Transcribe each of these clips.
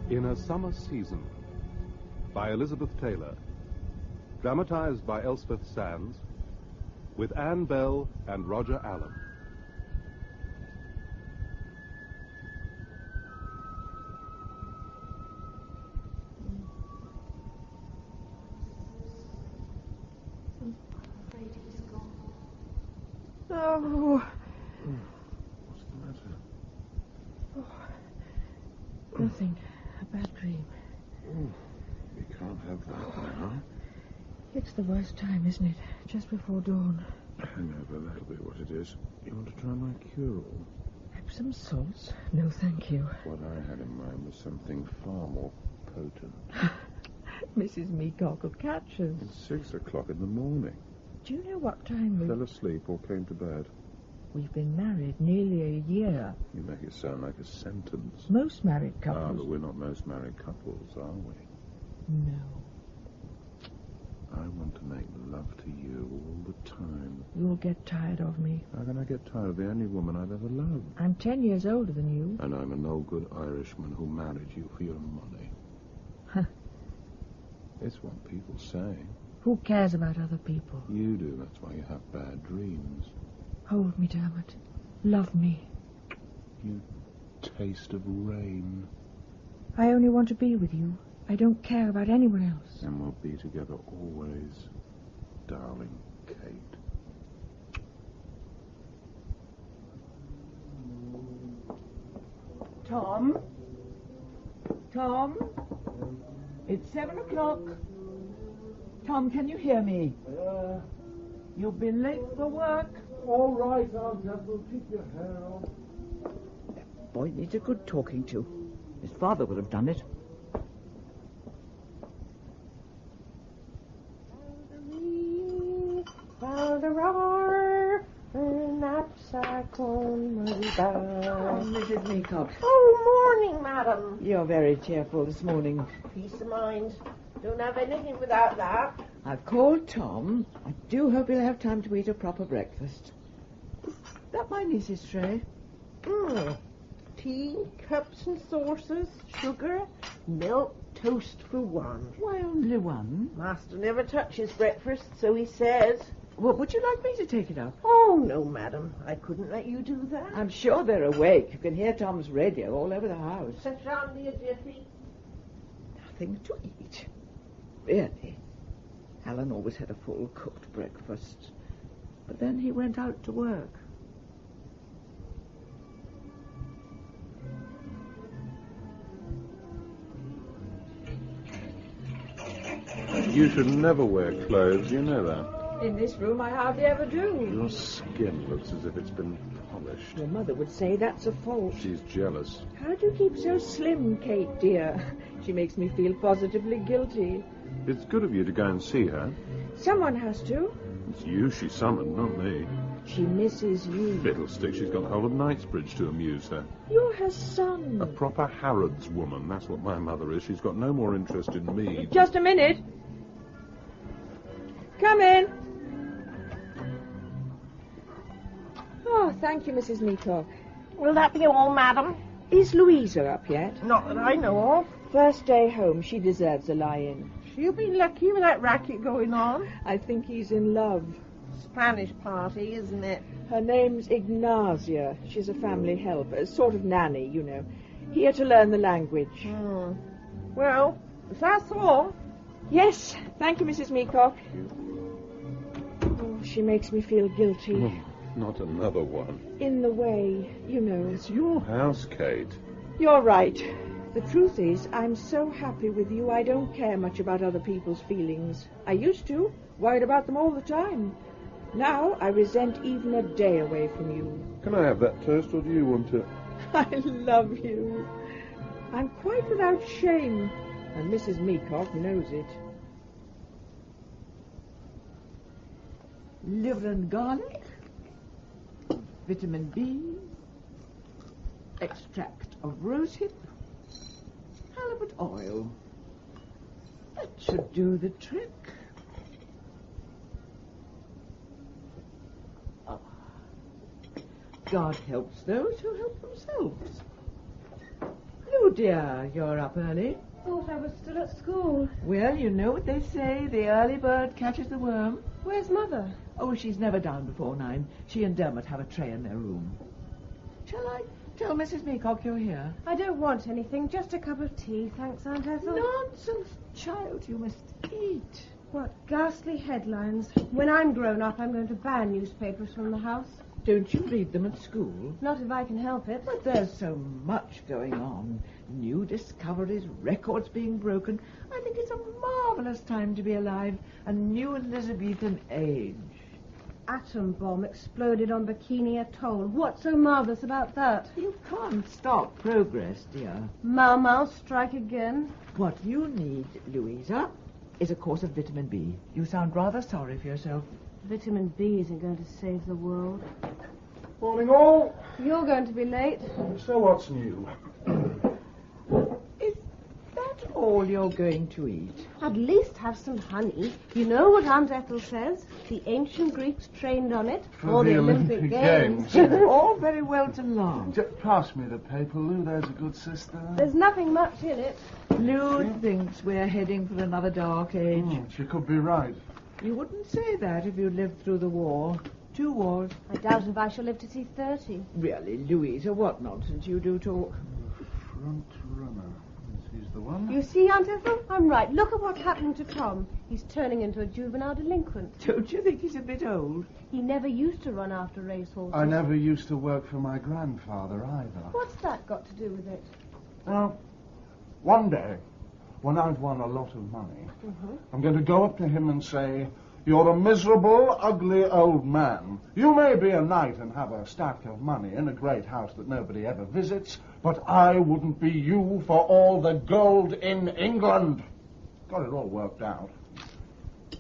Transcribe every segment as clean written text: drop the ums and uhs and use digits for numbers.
In a Summer Season by Elizabeth Taylor, dramatized by Elspeth Sands, with Anne Bell and Roger Allen. Oh. What's the matter? Oh. Nothing. A bad dream. Oh, we can't have that now. It's the worst time, isn't it? Just before dawn. Hangover, that'll be what it is. You want to try my cure-all? Epsom salts? No, thank you. What I had in mind was something far more potent. Mrs. Meacock will catch us. It's 6 o'clock in the morning. Do you know what time we... Fell asleep or came to bed? We've been married nearly a year. You make it sound like a sentence. Most married Ah, couples... but we're not most married couples, are we? No. I want to make love to you all the time. You'll get tired of me. How can I get tired of the only woman I've ever loved? I'm 10 years older than you. And I'm a no-good Irishman who married you for your money. Huh. It's what people say. Who cares about other people? You do, that's why you have bad dreams. Hold me, Dermot. Love me. You taste of rain. I only want to be with you. I don't care about anyone else. And we'll be together always, darling Kate. Tom? Tom? It's 7 o'clock. Tom, can you hear me? You've been late for work. All right, Aunt Ethel, keep your hair on. That boy needs a good talking to. His father would have done it. Oh, Mrs. Meacock. Oh, morning, madam. You're very cheerful this morning. Peace of mind. Don't have anything without that. I've called Tom. I do hope he'll have time to eat a proper breakfast. Is that my niece's tray? Tea, cups and saucers, sugar, milk, toast for one. Why only one? Master never touches breakfast, so he says. Well, would you like me to take it up? Oh, no, madam. I couldn't let you do that. I'm sure they're awake. You can hear Tom's radio all over the house. Sit round me a jiffy. Nothing to eat. Really? Alan always had a full cooked breakfast. But then he went out to work. You should never wear clothes, you know that. In this room, I hardly ever do. Your skin looks as if it's been polished. Your mother would say that's a fault. She's jealous. How do you keep so slim, Kate, dear? She makes me feel positively guilty. It's good of you to go and see her. Someone has to. It's you she summoned, not me. She misses you. Fiddlestick, she's got the whole of Knightsbridge to amuse her. You're her son. A proper Harrods woman, that's what my mother is. She's got no more interest in me. Just a minute. Come in. Oh, thank you, Mrs. Meacock. Will that be all, madam? Is Louisa up yet? Not that I know of. First day home, she deserves a lie-in. She'll be lucky with that racket going on. I think he's in love. Spanish party, isn't it? Her name's Ignazia. She's a family helper, a sort of nanny, you know. Here to learn the language. Well, if that's all. Yes, thank you, Mrs. Meacock. Oh, she makes me feel guilty. Oh, not another one. In the way, you know. It's your house, Kate. You're right. The truth is, I'm so happy with you, I don't care much about other people's feelings. I used to, worried about them all the time. Now I resent even a day away from you. Can I have that toast, or do you want it? I love you. I'm quite without shame, and Mrs. Meacock knows it. Liver and garlic, vitamin B, extract of rosehip, halibut oil. That should do the trick. God helps those who help themselves. Lou, dear, you're up early. Thought I was still at school. Well, you know what they say, the early bird catches the worm. Where's Mother? Oh, she's never down before 9. She and Dermot have a tray in their room. Shall I tell Mrs. Meacock you're here? I don't want anything, just a cup of tea, thanks, Aunt Ethel. Nonsense, child, you must eat. What ghastly headlines. When I'm grown up, I'm going to ban newspapers from the house. Don't you read them at school? Not if I can help it. But there's so much going on. New discoveries, records being broken. I think it's a marvelous time to be alive. A new Elizabethan age. Atom bomb exploded on Bikini Atoll. What's so marvellous about that? You can't stop progress, dear. Mau Mau strike again. What you need, Louisa, is a course of vitamin B. You sound rather sorry for yourself. Vitamin B isn't going to save the world. Morning all. You're going to be late. So what's new? Is that all you're going to eat? At least have some honey. You know what Aunt Ethel says? The ancient Greeks trained on it for the Olympic Games. All very well to laugh. Pass me the paper, Lou. There's a good sister. There's nothing much in it. Lou thinks we're heading for another dark age. She could be right. You wouldn't say that if you lived through the war. 2 wars. I doubt if I shall live to see 30. Really, Louisa, what nonsense you do talk. Front runner. He's the one. You see, Aunt Ethel? I'm right. Look at what's happening to Tom. He's turning into a juvenile delinquent. Don't you think he's a bit old? He never used to run after racehorses. I never used to work for my grandfather either. What's that got to do with it? Well, one day, when I've won a lot of money, I'm going to go up to him and say, "You're a miserable, ugly old man. You may be a knight and have a stack of money in a great house that nobody ever visits, but I wouldn't be you for all the gold in England." Got it all worked out.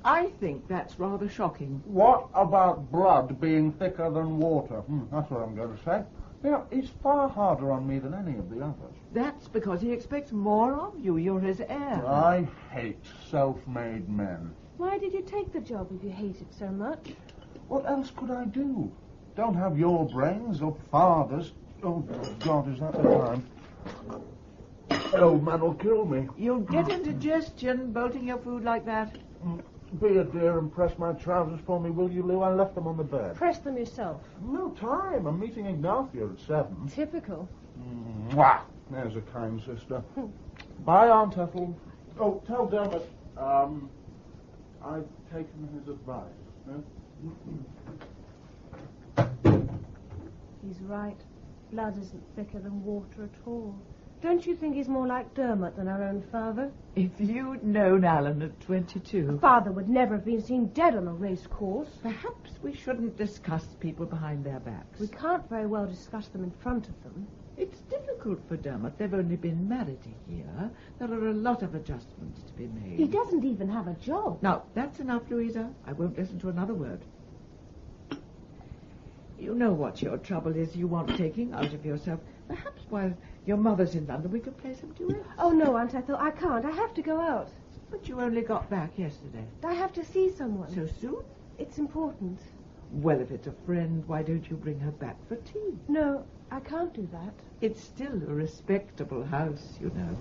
I think that's rather shocking. What about blood being thicker than water? That's what I'm going to say. Yeah, he's far harder on me than any of the others. That's because he expects more of you. You're his heir. I hate self-made men. Why did you take the job if you hate it so much? What else could I do? Don't have your brains or father's. Oh, God, is that the time? That old man will kill me. You'll get indigestion bolting your food like that. Be a dear and press my trousers for me, will you, Lou? I left them on the bed. Press them yourself. No time. I'm meeting Ignacio at 7. Typical. Mwah! There's a kind sister. Bye, Aunt Ethel. Oh, tell Dermot, I've taken his advice. He's right. Blood isn't thicker than water at all. Don't you think he's more like Dermot than our own father? If you'd known Alan at 22... Father would never have been seen dead on a race course. Perhaps we shouldn't discuss people behind their backs. We can't very well discuss them in front of them. It's difficult for Dermot. They've only been married a year. There are a lot of adjustments to be made. He doesn't even have a job. Now, that's enough, Louisa. I won't listen to another word. You know what your trouble is you want taking out of yourself. Perhaps while your mother's in London we could play some duets. Oh, no, Aunt Ethel, I can't. I have to go out. But you only got back yesterday. I have to see someone. So soon? It's important. Well, if it's a friend, why don't you bring her back for tea? No, I can't do that. It's still a respectable house, you know.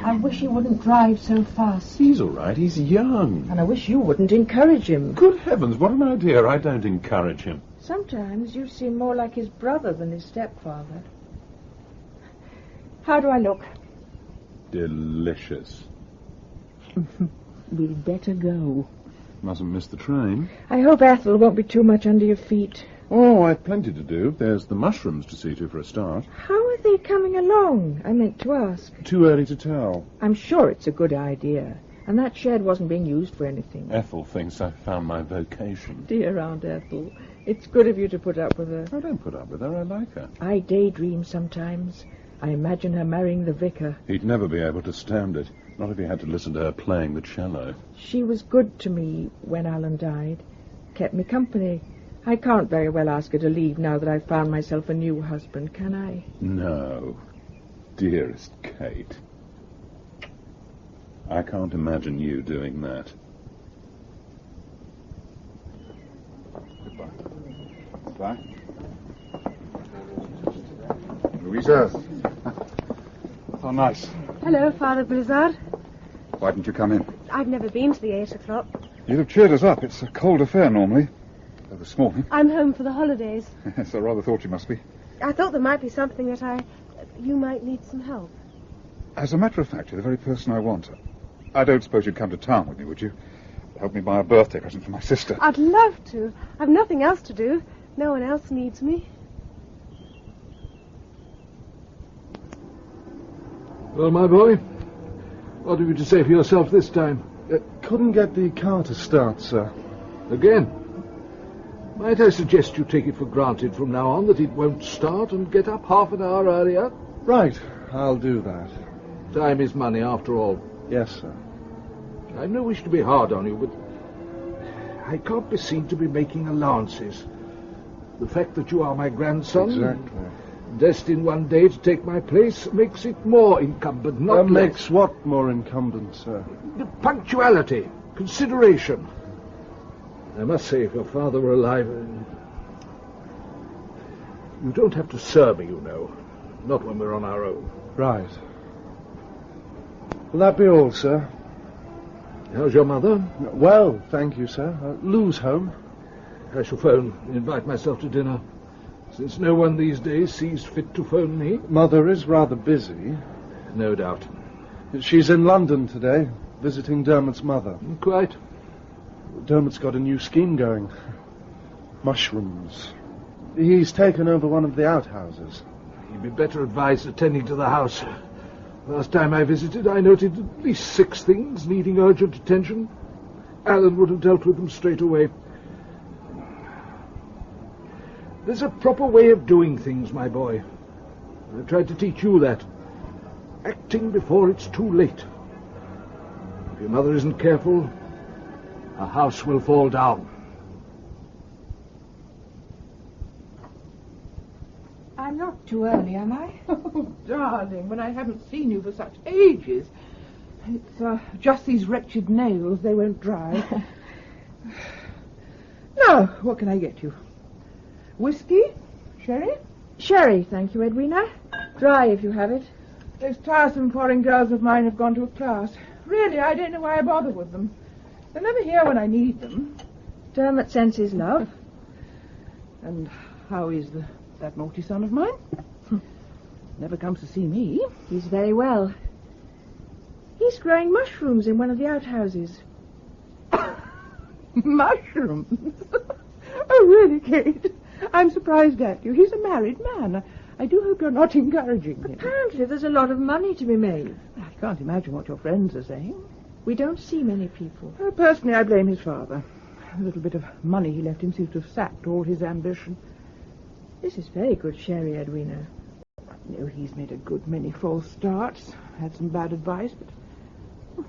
I wish he wouldn't drive so fast. He's all right. He's young. And I wish you wouldn't encourage him. Good heavens, what an idea. I don't encourage him. Sometimes you seem more like his brother than his stepfather. How do I look? Delicious. We'd better go. Mustn't miss the train. I hope Ethel won't be too much under your feet. Oh, I've plenty to do. There's the mushrooms to see to for a start. How are they coming along? I meant to ask. Too early to tell. I'm sure it's a good idea. And that shed wasn't being used for anything. Ethel thinks I've found my vocation. Dear Aunt Ethel, it's good of you to put up with her. I don't put up with her. I like her. I daydream sometimes. I imagine her marrying the vicar. He'd never be able to stand it. Not if he had to listen to her playing the cello. She was good to me when Alan died. Kept me company. I can't very well ask her to leave now that I've found myself a new husband, can I? No. Dearest Kate. I can't imagine you doing that. Bye. Louisa. Oh, nice. Hello, Father Blizzard. Why didn't you come in? I've never been to the 8 o'clock. You'd have cheered us up. It's a cold affair normally. Though this morning. I'm home for the holidays. Yes, I rather thought you must be. I thought there might be something that you might need some help. As a matter of fact, you're the very person I want. I don't suppose you'd come to town with me, would you? Help me buy a birthday present for my sister. I'd love to. I've nothing else to do. No one else needs me. Well, my boy, what have you to say for yourself this time? Couldn't get the car to start, sir. Again? Might I suggest you take it for granted from now on that it won't start and get up half an hour earlier? Right, I'll do that. Time is money, after all. Yes, sir. I've no wish to be hard on you, but I can't be seen to be making allowances. The fact that you are my grandson, Exactly. destined one day to take my place, makes it more incumbent, not less. Makes what more incumbent, sir? Punctuality, consideration. I must say, if your father were alive... You don't have to serve me, you know. Not when we're on our own. Right. Will that be all, sir? How's your mother? Well, thank you, sir. Lou's home. I shall phone and invite myself to dinner, since no one these days sees fit to phone me. Mother is rather busy. No doubt. She's in London today, visiting Dermot's mother. Quite. Dermot's got a new scheme going. Mushrooms. He's taken over one of the outhouses. You'd be better advised attending to the house. Last time I visited, I noted at least 6 things needing urgent attention. Alan would have dealt with them straight away. There's a proper way of doing things, my boy. I tried to teach you that. Acting before it's too late. If your mother isn't careful, a house will fall down. I'm not too early, am I? Oh, darling, when I haven't seen you for such ages. It's just these wretched nails, they won't dry. Now, what can I get you? Whiskey? Sherry? Sherry, thank you, Edwina. Dry, if you have it. Those tiresome foreign girls of mine have gone to a class. Really, I don't know why I bother with them. They're never here when I need them. Dermot sends his love. And how is that naughty son of mine? Never comes to see me. He's very well. He's growing mushrooms in one of the outhouses. Mushrooms? Oh, really, Kate? I'm surprised at you. He's a married man. I do hope you're not encouraging him. Apparently there's a lot of money to be made. I can't imagine what your friends are saying. We don't see many people. Personally, I blame his father. A little bit of money he left him seems to have sapped all his ambition. This is very good sherry, Edwina. I know he's made a good many false starts, had some bad advice, but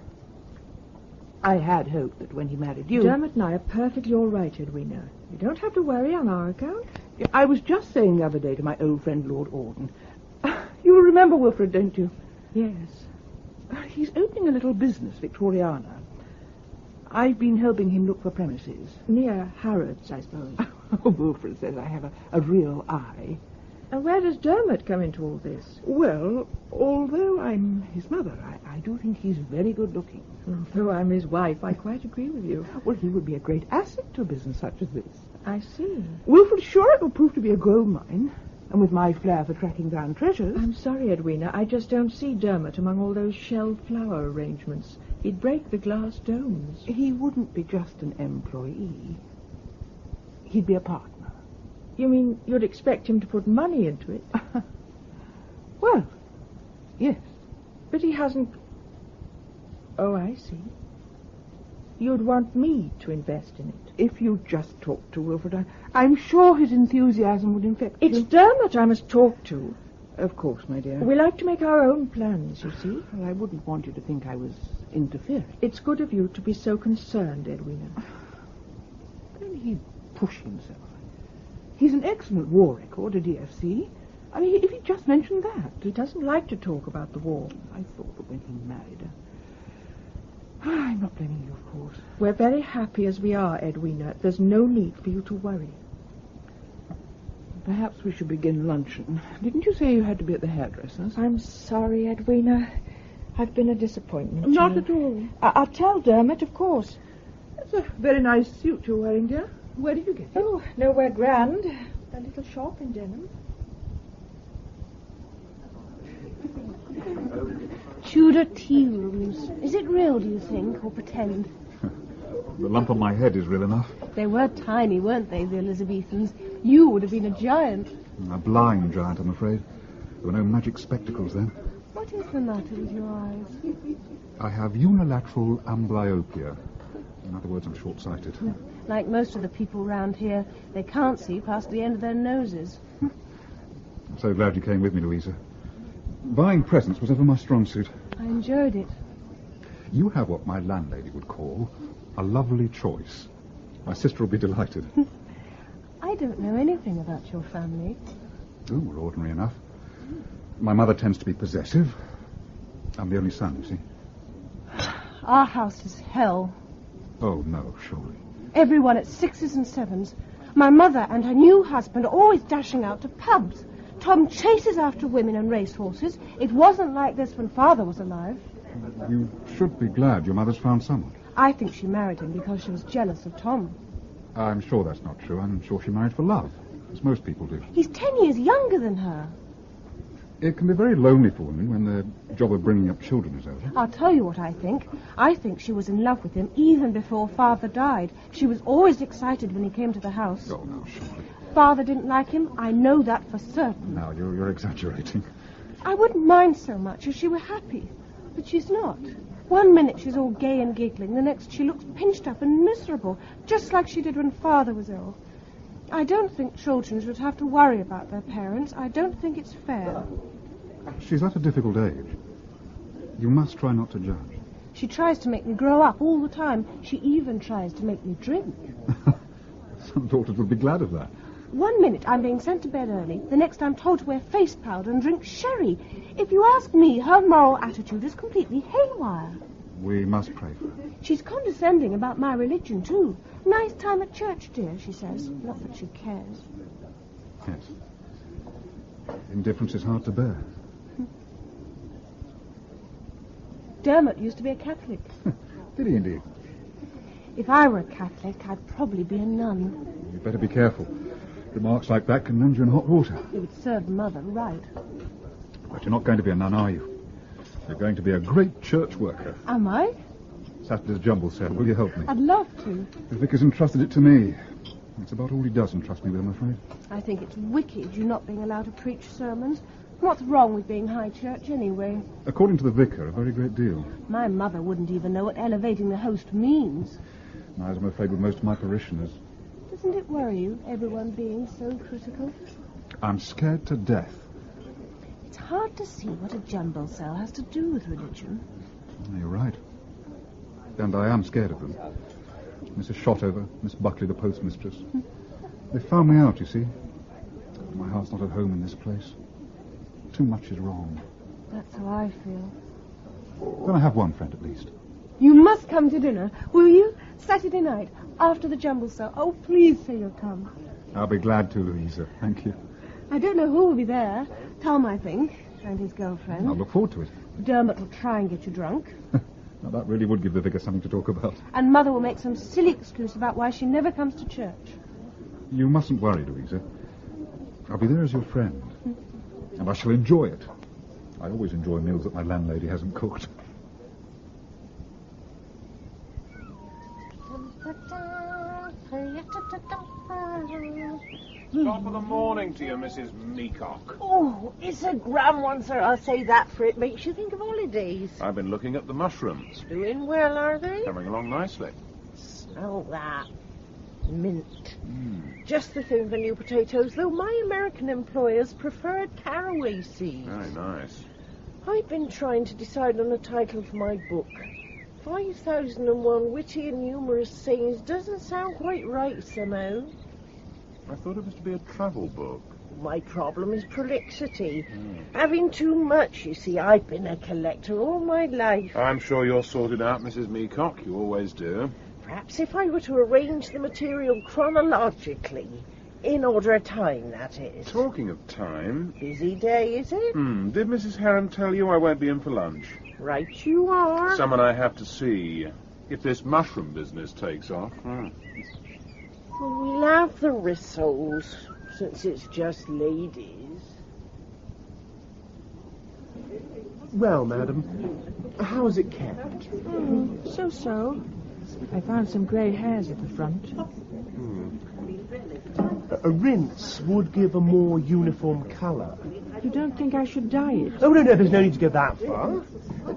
I had hoped that when he married you... Dermot and I are perfectly all right, Edwina. You don't have to worry on our account. I was just saying the other day to my old friend Lord Auden. You remember Wilfred, don't you? Yes. He's opening a little business, Victoriana. I've been helping him look for premises. Near Harrods, I suppose. Wilfred says I have a real eye. And where does Dermot come into all this? Well, although I'm his mother, I do think he's very good looking. Though I'm his wife, I quite agree with you. Well, he would be a great asset to a business such as this. I see. Wilfred's sure it will prove to be a gold mine. And with my flair for tracking down treasures... I'm sorry, Edwina. I just don't see Dermot among all those shell flower arrangements. He'd break the glass domes. He wouldn't be just an employee. He'd be a partner. You mean you'd expect him to put money into it? Well, yes. But he hasn't... Oh, I see. You'd want me to invest in it. If you just talk to Wilfred, I'm sure his enthusiasm would infect you. It's Dermot I must talk to. Of course, my dear. We like to make our own plans, you see. Well, I wouldn't want you to think I was interfering. It's good of you to be so concerned, Edwina. Don't he push himself? He's an excellent war record at DFC. I mean, if he just mentioned that. He doesn't like to talk about the war. I thought that when he married her... I'm not blaming you, of course. We're very happy as we are, Edwina. There's no need for you to worry. Perhaps we should begin luncheon. Didn't you say you had to be at the hairdresser's? I'm sorry, Edwina. I've been a disappointment. Not to at you. all. I'll tell Dermot, of course. That's a very nice suit you're wearing, dear. Where did you get it? Oh, nowhere grand. A little shop in Denham. Tudor tea rooms. Is it real, do you think, or pretend? The lump on my head is real enough. They were tiny, weren't they, the Elizabethans? You would have been a giant. A blind giant, I'm afraid. There were no magic spectacles then. What is the matter with your eyes? I have unilateral amblyopia. In other words, I'm short-sighted. Like most of the people round here, they can't see past the end of their noses. I'm so glad you came with me, Louisa. Buying presents was ever my strong suit. I enjoyed it. You have what my landlady would call a lovely choice. My sister will be delighted. I don't know anything about your family. Oh, we're ordinary enough. My mother tends to be possessive. I'm the only son, you see. Our house is hell. Oh, no, surely. Everyone at 6s and 7s. My mother and her new husband are always dashing out to pubs. Tom chases after women and racehorses. It wasn't like this when Father was alive. You should be glad your mother's found someone. I think she married him because she was jealous of Tom. I'm sure that's not true. I'm sure she married for love, as most people do. He's 10 years younger than her. It can be very lonely for women when the job of bringing up children is over. I'll tell you what I think. I think she was in love with him even before Father died. She was always excited when he came to the house. Oh, no, surely. Father didn't like him. I know that for certain. Now, you're exaggerating. I wouldn't mind so much if she were happy. But she's not. One minute she's all gay and giggling. The next she looks pinched up and miserable, just like she did when Father was ill. I don't think children should have to worry about their parents. I don't think it's fair. She's at a difficult age. You must try not to judge. She tries to make me grow up all the time. She even tries to make me drink. Some daughters would be glad of that. One minute I'm being sent to bed early. The next I'm told to wear face powder and drink sherry. If you ask me, her moral attitude is completely haywire. We must pray for her. She's condescending about my religion, too. Nice time at church, dear, she says. Not that she cares. Yes. Indifference is hard to bear. Dermot used to be a Catholic. Did he indeed? If I were a Catholic, I'd probably be a nun. You'd better be careful. Remarks like that can land you in hot water. It would serve Mother right. But you're not going to be a nun, are you? You're going to be a great church worker. Am I? Saturday's jumble sale. Will you help me? I'd love to. The vicar's entrusted it to me. It's about all he does entrust me with, I'm afraid. I think it's wicked you not being allowed to preach sermons. What's wrong with being high church, anyway? According to the vicar, a very great deal. My mother wouldn't even know what elevating the host means. As I'm afraid with most of my parishioners. Doesn't it worry you, everyone being so critical? I'm scared to death. It's hard to see what a jumble cell has to do with religion. You're right. And I am scared of them. Mrs. Shotover, Miss Buckley, the postmistress. They found me out, you see. My heart's not at home in this place. Too much is wrong. That's how I feel. Then I have one friend at least. You must come to dinner, will you? Saturday night, after the jumble cell. Oh, please say you'll come. I'll be glad to, Louisa. Thank you. I don't know who will be there. Tom, I think, and his girlfriend. I'll look forward to it. Dermot will try and get you drunk. Now, that really would give the vicar something to talk about. And Mother will make some silly excuse about why she never comes to church. You mustn't worry, Louisa. I'll be there as your friend. And I shall enjoy it. I always enjoy meals that my landlady hasn't cooked. Top of the morning to you, Mrs. Meacock. Oh, it's a grand one, sir. I'll say that, for it makes you think of holidays. I've been looking at the mushrooms. Doing well, are they? Coming along nicely. Smell that. Mint. Just the thing for new potatoes, though my American employers preferred caraway seeds. Very nice. I've been trying to decide on a title for my book. 5001 Witty and Humorous Sayings doesn't sound quite right somehow. I thought it was to be a travel book. My problem is prolixity. Having too much, you see. I've been a collector all my life. I'm sure you're sorted out, Mrs. Meacock. You always do. Perhaps if I were to arrange the material chronologically. In order of time, that is. Talking of time... Busy day, is it? Did Mrs. Heron tell you I won't be in for lunch? Right you are. Someone I have to see. If this mushroom business takes off. Well, we'll have the rissoles, since it's just ladies. Well, madam, how is it kept? So. I found some grey hairs at the front. A rinse would give a more uniform colour. You don't think I should dye it? Oh, no, there's no need to go that far.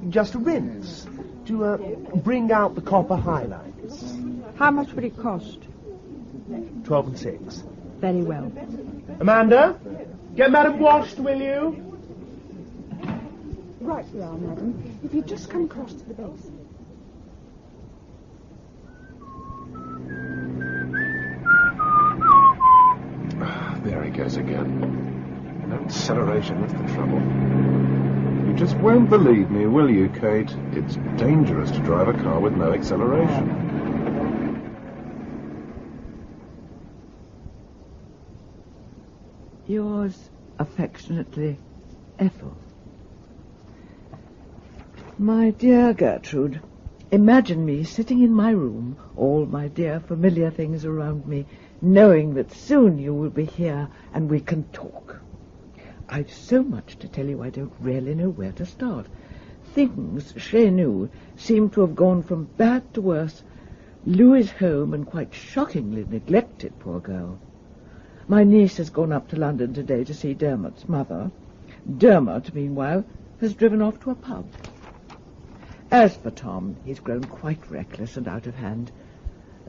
Just a rinse to bring out the copper highlights. How much would it cost? 12 and 6. Very well. Amanda, get Madam washed, will you? Right we are, madam. If you just come across to the base. There he goes again. No acceleration, that's the trouble. You just won't believe me, will you, Kate? It's dangerous to drive a car with no acceleration. Yours affectionately, Ethel. My dear Gertrude, imagine me sitting in my room, all my dear familiar things around me, knowing that soon you will be here and we can talk. I've so much to tell you I don't really know where to start. Things, chez nous, seem to have gone from bad to worse. Lou is home and quite shockingly neglected, poor girl. My niece has gone up to London today to see Dermot's mother. Dermot, meanwhile, has driven off to a pub. As for Tom, he's grown quite reckless and out of hand.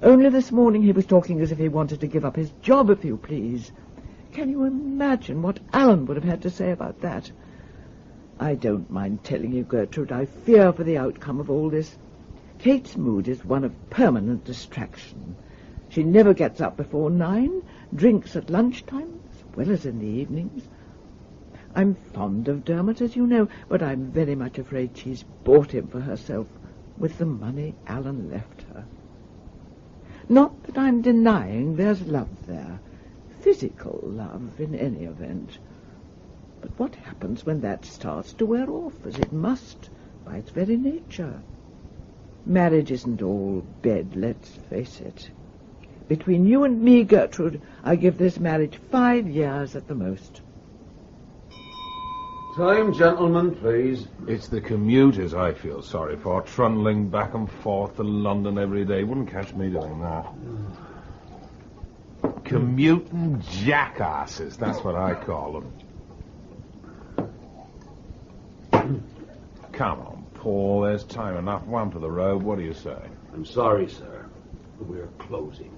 Only this morning he was talking as if he wanted to give up his job, if you please. Can you imagine what Alan would have had to say about that? I don't mind telling you, Gertrude, I fear for the outcome of all this. Kate's mood is one of permanent distraction. She never gets up before 9, drinks at lunchtime, as well as in the evenings. I'm fond of Dermot, as you know, but I'm very much afraid she's bought him for herself with the money Alan left her. Not that I'm denying there's love there, physical love in any event. But what happens when that starts to wear off, as it must, by its very nature? Marriage isn't all bed, let's face it. Between you and me, Gertrude, I give this marriage 5 years at the most. Time, gentlemen, please. It's the commuters I feel sorry for, trundling back and forth to London every day. Wouldn't catch me doing that. Commuting jackasses, that's what I call them. Come on, Paul, there's time enough. One to the road, what do you say? I'm sorry, sir. We're closing.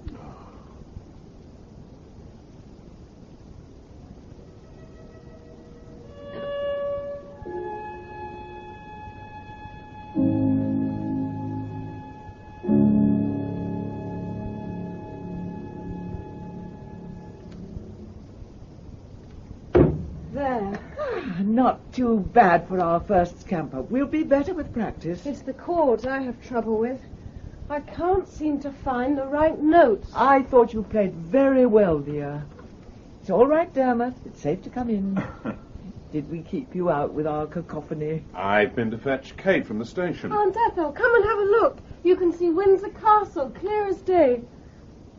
Not too bad for our first scamper. We'll be better with practice. It's the chords I have trouble with. I can't seem to find the right notes. I thought you played very well, dear. It's all right, Dermot. It's safe to come in. Did we keep you out with our cacophony? I've been to fetch Kate from the station. Aunt Ethel, come and have a look. You can see Windsor Castle, clear as day.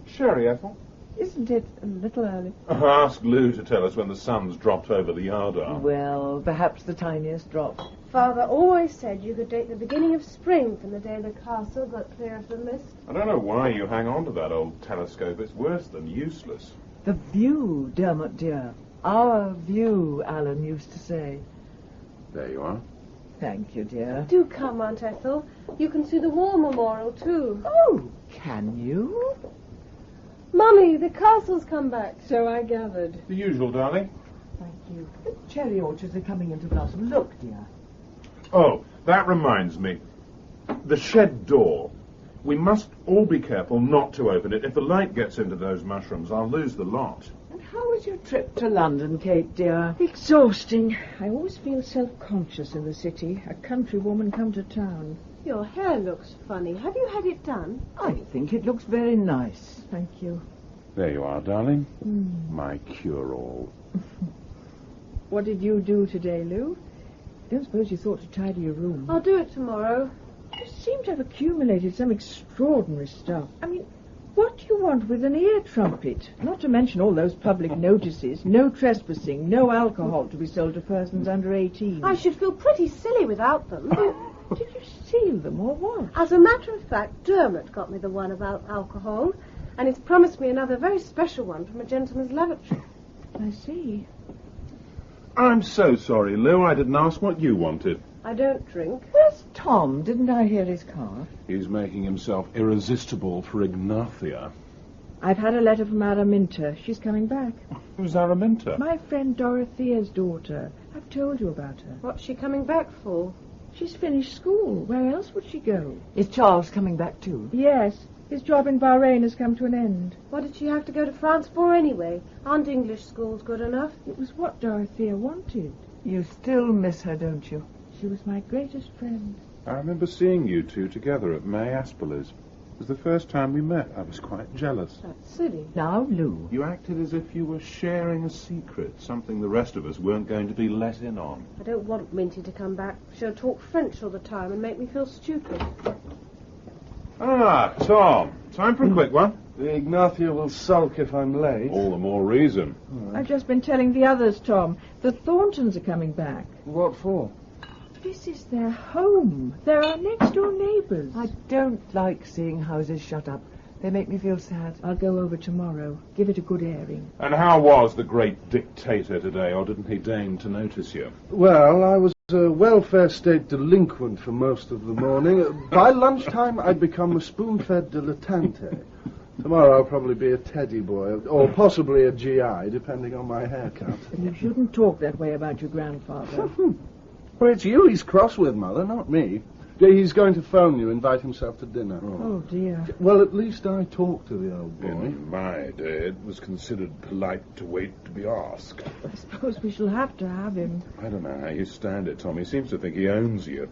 Sherry, Ethel? Isn't it a little early? Ask Lou to tell us when the sun's dropped over the Yardarm. Well, perhaps the tiniest drop. Father always said you could date the beginning of spring from the day the castle got clear of the mist. I don't know why you hang on to that old telescope. It's worse than useless. The view, Dermot, dear. Our view, Alan used to say. There you are. Thank you, dear. Do come, Aunt Ethel. You can see the war memorial, too. Oh, can you? Mummy, the castle's come back. So I gathered. The usual, darling. Thank you. The cherry orchards are coming into blossom. Look, dear. Oh, that reminds me. The shed door. We must all be careful not to open it. If the light gets into those mushrooms, I'll lose the lot. And how was your trip to London, Kate, dear? Exhausting. I always feel self-conscious in the city. A country woman come to town. Your hair looks funny. Have you had it done? I think it looks very nice. Thank you. There you are, darling. My cure-all. What did you do today, Lou? Don't suppose you thought to tidy your room? I'll do it tomorrow. You seem to have accumulated some extraordinary stuff. I mean, what do you want with an ear trumpet? Not to mention all those public notices. No trespassing, no alcohol to be sold to persons under 18. I should feel pretty silly without them. Did you steal them or what? As a matter of fact, Dermot got me the one about alcohol, and he's promised me another very special one from a gentleman's lavatory. I see. I'm so sorry, Lou. I didn't ask what you wanted. I don't drink. Where's Tom? Didn't I hear his car? He's making himself irresistible for Ignathia. I've had a letter from Araminta. She's coming back. Who's Araminta? My friend Dorothea's daughter. I've told you about her. What's she coming back for? She's finished school. Where else would she go? Is Charles coming back too? Yes. His job in Bahrain has come to an end. What did she have to go to France for anyway? Aren't English schools good enough? It was what Dorothea wanted. You still miss her, don't you? She was my greatest friend. I remember seeing you two together at May Asperley's. It was the first time we met. I was quite jealous. That's silly. Now, Lou. You acted as if you were sharing a secret, something the rest of us weren't going to be let in on. I don't want Minty to come back. She'll talk French all the time and make me feel stupid. Ah, Tom. Time for a quick one. The Ignathia will sulk if I'm late. All the more reason. I've just been telling the others, Tom. The Thorntons are coming back. What for? This is their home. They're our next-door neighbours. I don't like seeing houses shut up. They make me feel sad. I'll go over tomorrow. Give it a good airing. And how was the great dictator today, or didn't he deign to notice you? Well, I was a welfare state delinquent for most of the morning. By lunchtime, I'd become a spoon-fed dilettante. Tomorrow I'll probably be a teddy boy, or possibly a GI, depending on my haircut. You shouldn't talk that way about your grandfather. Well, it's you he's cross with, Mother, not me. He's going to phone you, invite himself to dinner. Oh, dear. Well, at least I talked to the old boy. In my day, it was considered polite to wait to be asked. I suppose we shall have to have him. I don't know how you stand it, Tom. He seems to think he owns you.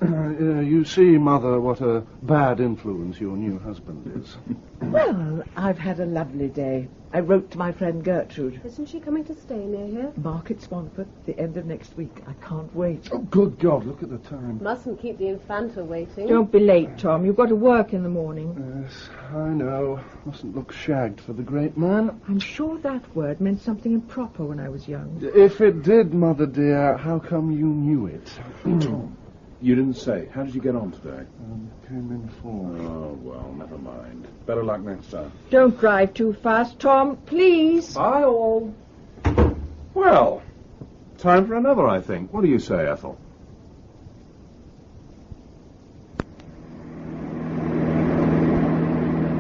You see, Mother, what a bad influence your new husband is. Well, I've had a lovely day. I wrote to my friend Gertrude. Isn't she coming to stay near here? Market Swanford, the end of next week. I can't wait. Oh, good God, look at the time. Mustn't keep the Infanta waiting. Don't be late, Tom. You've got to work in the morning. Yes, I know. Mustn't look shagged for the great man. I'm sure that word meant something improper when I was young. If it did, Mother dear, how come you knew it? Tom, you didn't say. How did you get on today? Came in for. Oh, well, never mind. Better luck next time. Don't drive too fast, Tom. Please. Bye all. Well, time for another, I think. What do you say, Ethel?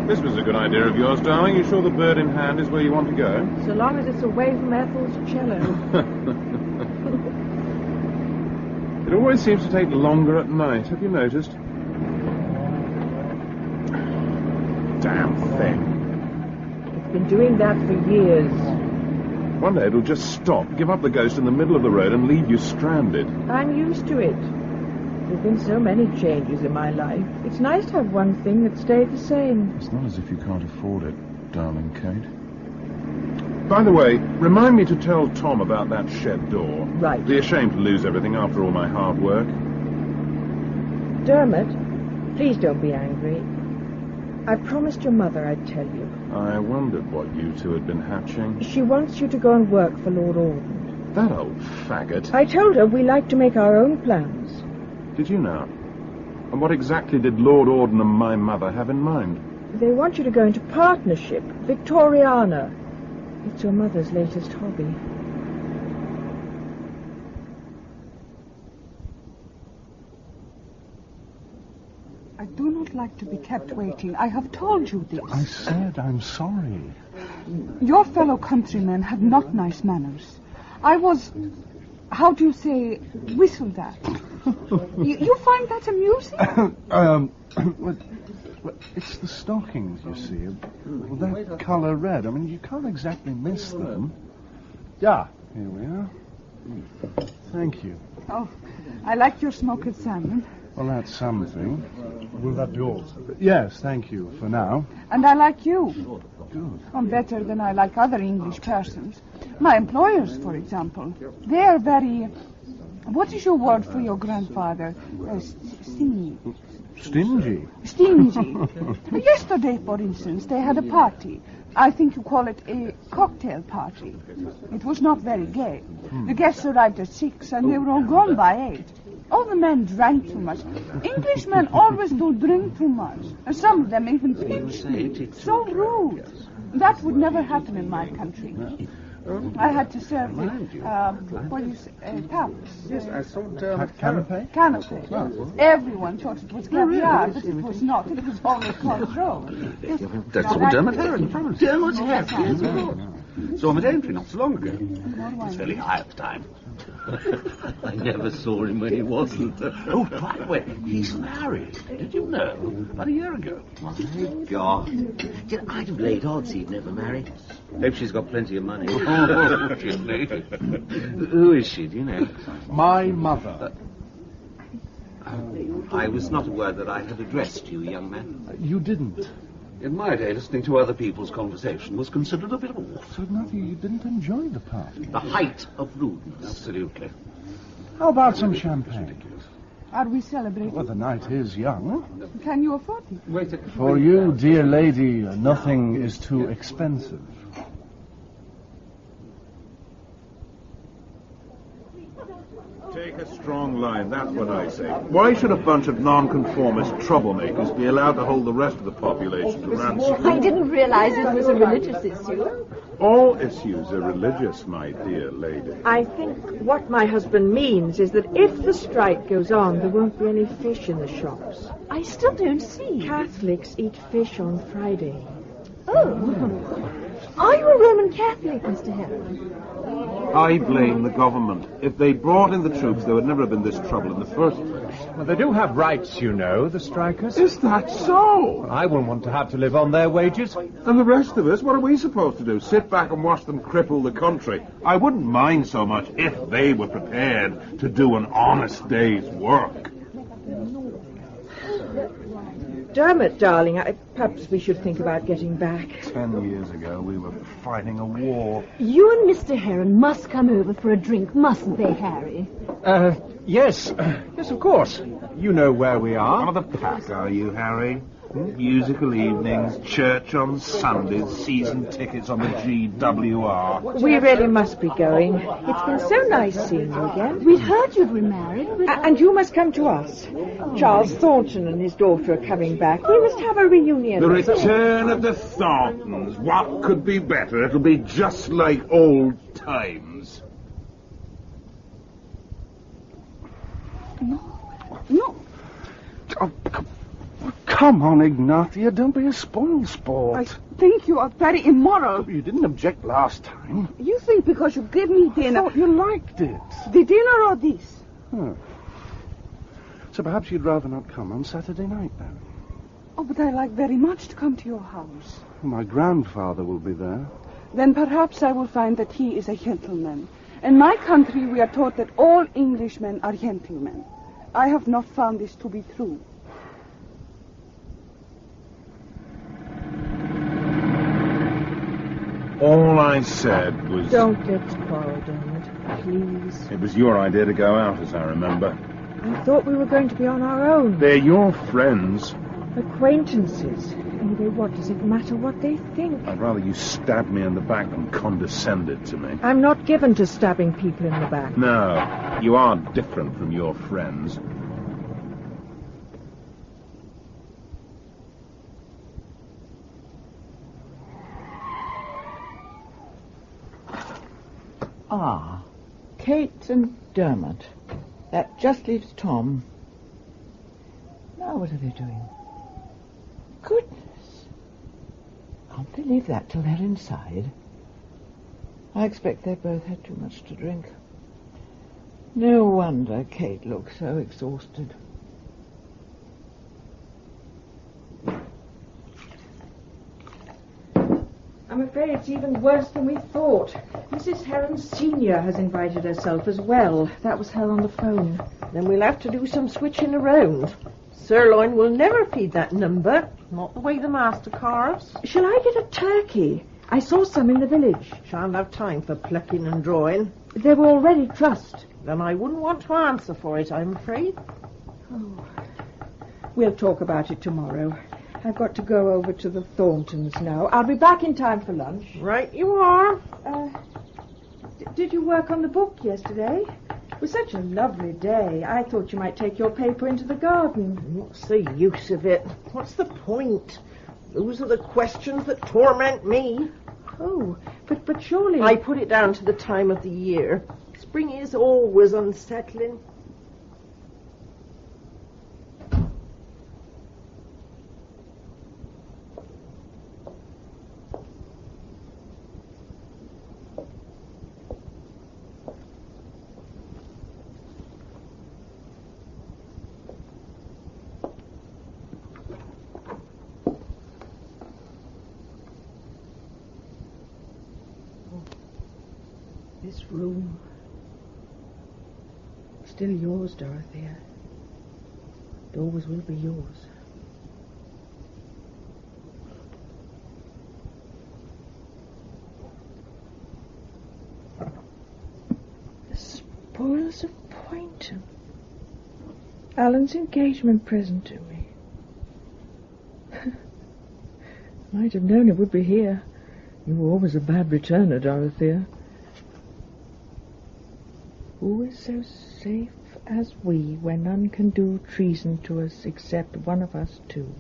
This was a good idea of yours, darling. You sure the bird in hand is where you want to go? So long as it's away from Ethel's cello. It always seems to take longer at night. Have you noticed? Damn thing. It's been doing that for years. One day it'll just stop, give up the ghost in the middle of the road and leave you stranded. I'm used to it. There've been so many changes in my life. It's nice to have one thing that stayed the same. It's not as if you can't afford it, darling Kate. By the way, remind me to tell Tom about that shed door. Right. Be ashamed to lose everything after all my hard work. Dermot, please don't be angry. I promised your mother I'd tell you. I wondered what you two had been hatching. She wants you to go and work for Lord Alden. That old faggot. I told her we like to make our own plans. Did you now? And what exactly did Lord Auden and my mother have in mind? They want you to go into partnership, Victoriana. It's your mother's latest hobby. I do not like to be kept waiting. I have told you this. I said I'm sorry. Your fellow countrymen had not nice manners. I was, how do you say, whistled at. You find that amusing? Well, it's the stockings, you see. That colour red. I mean, you can't exactly miss them. Yeah, here we are. Thank you. Oh, I like your smoked salmon. Well, that's something. Will that be all? Yes, thank you, for now. And I like you. Better than I like other English persons. My employers, for example. They are very... What is your word for your grandfather? Stingy. Stingy? Stingy. Yesterday, for instance, they had a party. I think you call it a cocktail party. It was not very gay. The guests arrived at 6 and they were all gone by 8. All the men drank too much. Englishmen always do drink too much. And some of them even pinched me. So rude. That would never happen in my country. I had to serve what do you say, taps. Yes, I thought... Canapé? Canapé. Everyone thought it was caviar, but it was not. It was only cold. That's what Dermot Heron promised. Dermot Heron? Saw him at Aintree not so long ago. He was fairly high at the time. I never saw him when he wasn't. Oh, by the way, he's married. Did you know? About a year ago. My God. I'd have laid odds he'd never marry. Hope she's got plenty of money. Oh, who is she, do you know? My mother. I was not aware that I had addressed you, young man. You didn't? In my day, listening to other people's conversation was considered a bit off. So nothing, you didn't enjoy the party? The height of rudeness. Absolutely. How about some champagne? Are we celebrating? Well, the night is young. Can you afford it? For you, dear lady, nothing is too expensive. Take a strong line, that's what I say. Why should a bunch of nonconformist troublemakers be allowed to hold the rest of the population to ransom? I didn't realize it was a religious issue. All issues are religious, my dear lady. I think what my husband means is that if the strike goes on, there won't be any fish in the shops. I still don't see. Catholics eat fish on Friday. Oh. Are you a Roman Catholic, Mr. Heron? I blame the government. If they brought in the troops, there would never have been this trouble in the first place. Well, they do have rights, you know, the strikers. Is that so? I wouldn't want to have to live on their wages. And the rest of us, what are we supposed to do? Sit back and watch them cripple the country? I wouldn't mind so much if they were prepared to do an honest day's work. Dermot, darling, perhaps we should think about getting back. 10 years ago, we were fighting a war. You and Mr. Heron must come over for a drink, mustn't they, Harry? Yes. Yes, of course. You know where we are. One of the pack, are you, Harry? Musical evenings, church on Sundays, season tickets on the GWR. We really must be going. It's been so nice seeing you again. We'd heard you'd remarried. And you must come to us. Charles Thornton and his daughter are coming back. We must have a reunion. The return of the Thorntons. What could be better? It'll be just like old times. No. Oh, come on, Ignatia, don't be a spoilsport. I think you are very immoral. You didn't object last time. You think because you gave me dinner... I thought you liked it. The dinner or this? Huh. So perhaps you'd rather not come on Saturday night, then? Oh, but I like very much to come to your house. My grandfather will be there. Then perhaps I will find that he is a gentleman. In my country, we are taught that all Englishmen are gentlemen. I have not found this to be true. All I said was... Don't let's quarrel, Dermot. Please. It was your idea to go out, as I remember. I thought we were going to be on our own. They're your friends. Acquaintances. Anyway, what does it matter what they think? I'd rather you stabbed me in the back than condescended to me. I'm not given to stabbing people in the back. No, you are different from your friends. Ah, Kate and Dermot. That just leaves Tom. Now what are they doing? Goodness. Can't they leave that till they're inside? I expect they both had too much to drink. No wonder Kate looks so exhausted. I'm afraid it's even worse than we thought. Mrs. Heron Senior has invited herself as well. That was her on the phone. Then we'll have to do some switching around. Sirloin will never feed that number. Not the way the master carves. Shall I get a turkey? I saw some in the village. Shan't have time for plucking and drawing. They were already trussed. Then I wouldn't want to answer for it, I'm afraid. Oh. We'll talk about it tomorrow. I've got to go over to the Thorntons now. I'll be back in time for lunch. Right you are. Did you work on the book yesterday? It was such a lovely day. I thought you might take your paper into the garden. What's the use of it? What's the point? Those are the questions that torment me. Oh, but surely... I put it down to the time of the year. Spring is always unsettling. This room. Still yours, Dorothea. It always will be yours. The spoils of Poynton. Alan's engagement present to me. Might have known it would be here. You were always a bad returner, Dorothea. Who is so safe as we, where none can do treason to us except one of us two?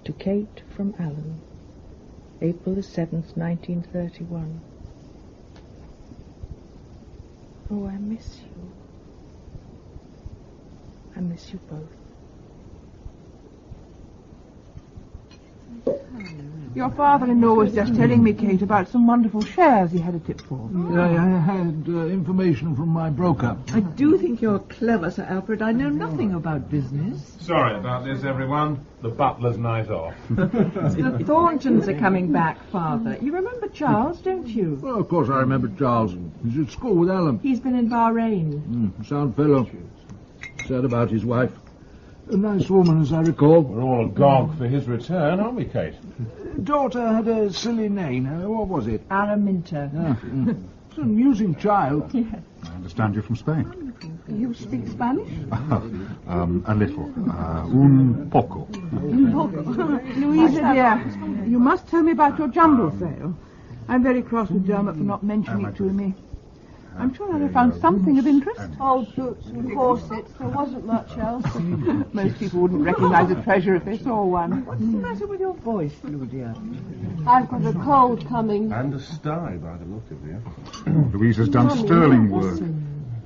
To Kate from Alan, April the 7th, 1931. Oh, I miss you. I miss you both. Your father-in-law was just telling me, Kate, about some wonderful shares he had a tip for. I had information from my broker. I do think you're clever, Sir Alfred. I know nothing about business. Sorry about this, everyone. The butler's night off. The Thorntons are coming back, Father. You remember Charles, don't you? Well, of course I remember Charles. He's at school with Alan. He's been in Bahrain. Sound fellow. Sad about his wife. A nice woman, as I recall. We're all agog for his return, aren't we, Kate? Daughter had a silly name. What was it? Araminta. It's an amusing child. Yes. I understand you're from Spain. You speak Spanish? A little. Un poco. Louisa, dear, you must tell me about your jumble sale. I'm very cross with Dermot for not mentioning it to me. I'm sure I'd have found something of interest. Old boots and corsets. There wasn't much else. Most people wouldn't recognise a treasure if they saw one. What's the matter with your voice, Ludia? I've got a cold coming. And a sty, by the look of you. Louisa's done sterling work.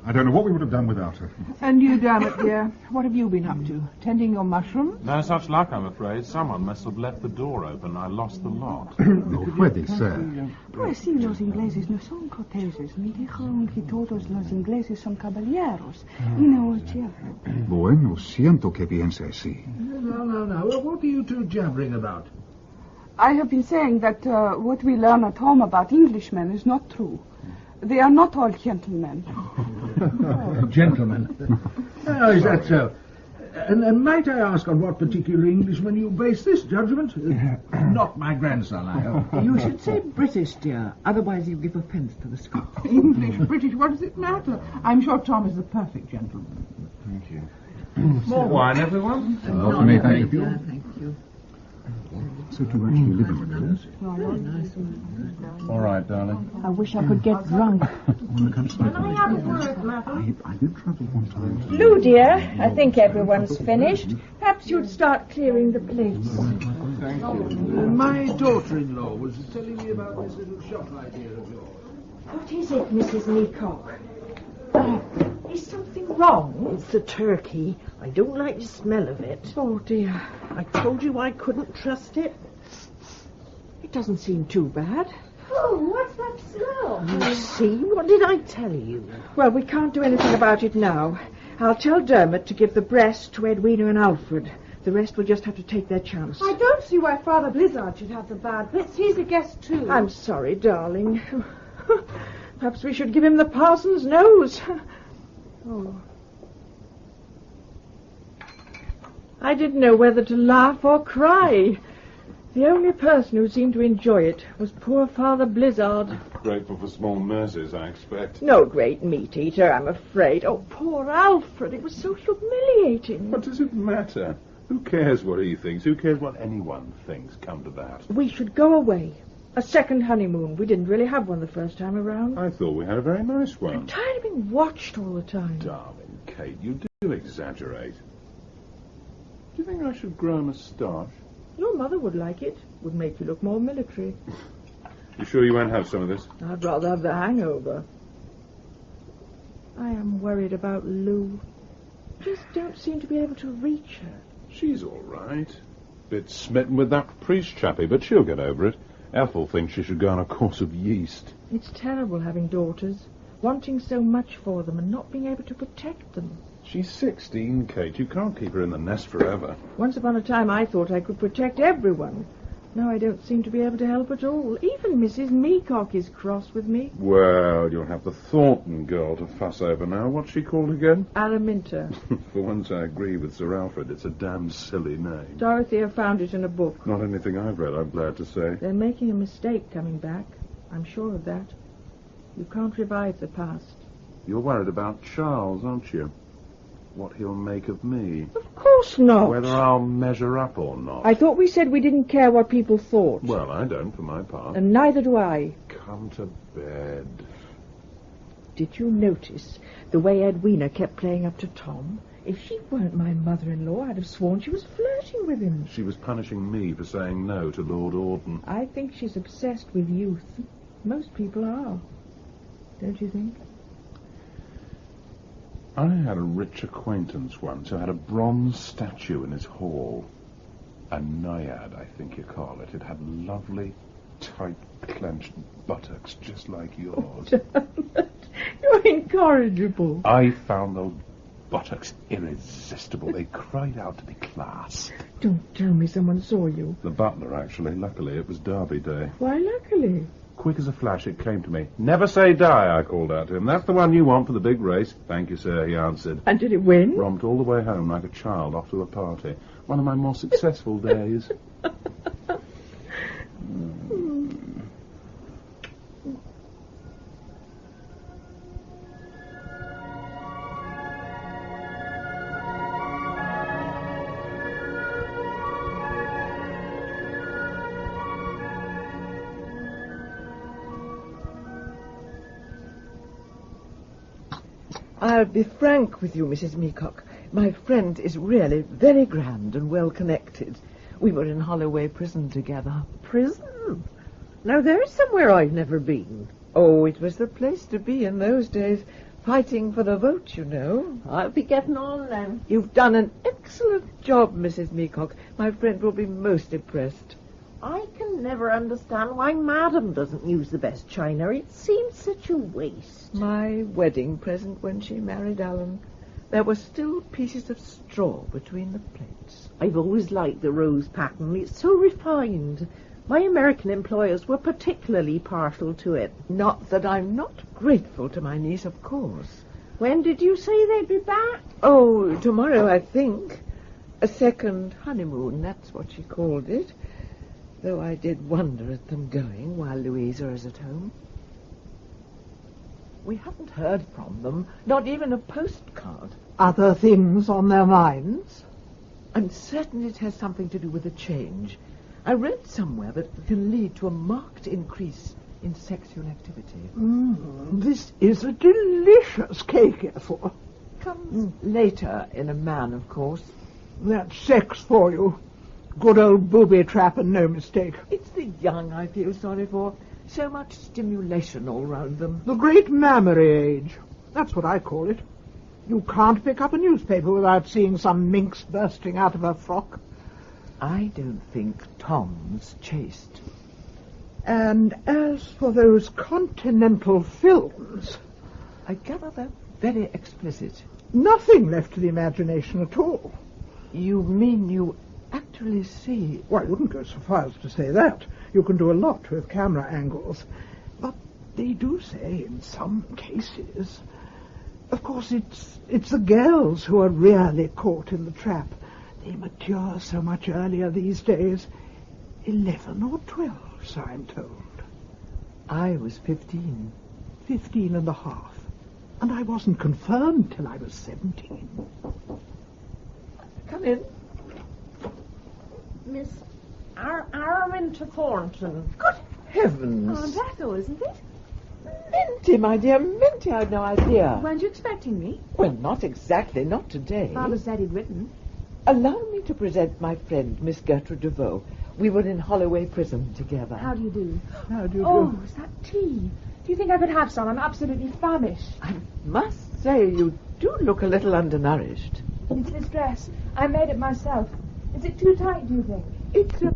I don't know what we would have done without her. And you, Dermot, dear, what have you been up to? Tending your mushrooms? No such luck, I'm afraid. Someone must have left the door open. I lost the lot. No puede ser. Pues sí, los ingleses no son corteses. Me dijeron que todos los ingleses son caballeros. Y no cierto. Bueno, siento que piense así. No. What are you two jabbering about? I have been saying that what we learn at home about Englishmen is not true. They are not all gentlemen. Gentlemen? Oh, is that so? And might I ask on what particular Englishman you base this judgment? Not my grandson, I hope. You should say British, dear. Otherwise you give offence to the Scots. English, British, what does it matter? I'm sure Tom is the perfect gentleman. Thank you. More wine, everyone? Not for me, thank you. Thank you. So to actually live in All right, darling. I wish I could get drunk. I did travel one time. Lou, dear, I think everyone's finished. Perhaps you'd start clearing the plates. Thank you. My daughter-in-law was telling me about this little shop idea of yours. What is it, Mrs. Leacock? Is something wrong? It's the turkey. I don't like the smell of it. Oh, dear. I told you I couldn't trust it. It doesn't seem too bad. Oh, what's that smell? You see? What did I tell you? Well, we can't do anything about it now. I'll tell Dermot to give the breast to Edwina and Alfred. The rest will just have to take their chance. I don't see why Father Blizzard should have the bad bits. He's a guest too. I'm sorry, darling. Perhaps we should give him the parson's nose. Oh. I didn't know whether to laugh or cry. The only person who seemed to enjoy it was poor Father Blizzard. Grateful for small mercies, I expect. No great meat-eater, I'm afraid. Oh, poor Alfred, it was so humiliating. What does it matter? Who cares what he thinks? Who cares what anyone thinks, come to that? We should go away. A second honeymoon. We didn't really have one the first time around. I thought we had a very nice one. I'm tired of being watched all the time. Darling Kate, you do exaggerate. Do you think I should grow a moustache? Your mother would like it. Would make you look more military. You sure you won't have some of this? I'd rather have the hangover. I am worried about Lou. Just don't seem to be able to reach her. She's all right. Bit smitten with that priest chappie, but she'll get over it. Ethel thinks she should go on a course of yeast. It's terrible having daughters, wanting so much for them and not being able to protect them. She's 16, Kate. You can't keep her in the nest forever. Once upon a time I thought I could protect everyone. Now I don't seem to be able to help at all. Even Mrs. Meacock is cross with me. Well, you'll have the Thornton girl to fuss over now. What's she called again? Araminta. For once I agree with Sir Alfred. It's a damned silly name. Dorothea found it in a book. Not anything I've read, I'm glad to say. They're making a mistake coming back. I'm sure of that. You can't revive the past. You're worried about Charles, aren't you? What he'll make of me. Of course not. Whether I'll measure up or not. I thought we said we didn't care what people thought. Well, I don't, for my part. And neither do I. Come to bed. Did you notice the way Edwina kept playing up to Tom? If she weren't my mother-in-law, I'd have sworn she was flirting with him. She was punishing me for saying no to Lord Orton. I think she's obsessed with youth. Most people are. Don't you think? I had a rich acquaintance once who had a bronze statue in his hall. A naiad, I think you call it. It had lovely, tight, clenched buttocks, just like yours. You're incorrigible. I found those buttocks irresistible. They cried out to be class. Don't tell me someone saw you. The butler, actually. Luckily, it was Derby Day. Why, luckily? Quick as a flash, it came to me. Never say die, I called out to him. That's the one you want for the big race. Thank you, sir, he answered. And did it win? Romped all the way home like a child off to a party. One of my more successful days. I'll be frank with you, Mrs. Meacock. My friend is really very grand and well connected. We were in Holloway Prison together. Prison? Now, there's somewhere I've never been. Oh, it was the place to be in those days, fighting for the vote, you know. I'll be getting on then. You've done an excellent job, Mrs. Meacock. My friend will be most impressed. I can never understand why Madam doesn't use the best china. It seems such a waste. My wedding present when she married Alan. There were still pieces of straw between the plates. I've always liked the rose pattern. It's so refined. My American employers were particularly partial to it. Not that I'm not grateful to my niece, of course. When did you say they'd be back? Oh, tomorrow, I think. A second honeymoon, that's what she called it. Though I did wonder at them going while Louisa is at home. We haven't heard from them, not even a postcard. Other things on their minds? I'm certain it has something to do with the change. I read somewhere that it can lead to a marked increase in sexual activity. This is a delicious cake, Ethel. Comes later in a man, of course. That's sex for you. Good old booby trap and no mistake. It's the young I feel sorry for. So much stimulation all round them. The great mammary age. That's what I call it. You can't pick up a newspaper without seeing some minx bursting out of her frock. I don't think Tom's chaste. And as for those continental films... I gather they're very explicit. Nothing left to the imagination at all. You mean you actually see? Well, I wouldn't go so far as to say that. You can do a lot with camera angles. But they do say in some cases... Of course, it's the girls who are really caught in the trap. They mature so much earlier these days. 11 or 12, so I'm told. I was 15. 15 and a half. And I wasn't confirmed till I was 17. Come in. Miss Araminta Thornton. Good heavens. Aunt Ethel, isn't it? Minty, my dear, Minty, I'd no idea. Weren't you expecting me? Well, not exactly, not today. Father said he'd written. Allow me to present my friend, Miss Gertrude DeVoe. We were in Holloway Prison together. How do you do? How do you Oh, do? is that tea? Do you think I could have some? I'm absolutely famished. I must say, you do look a little undernourished. It's this dress. I made it myself. Is it too tight, do you think? It's a...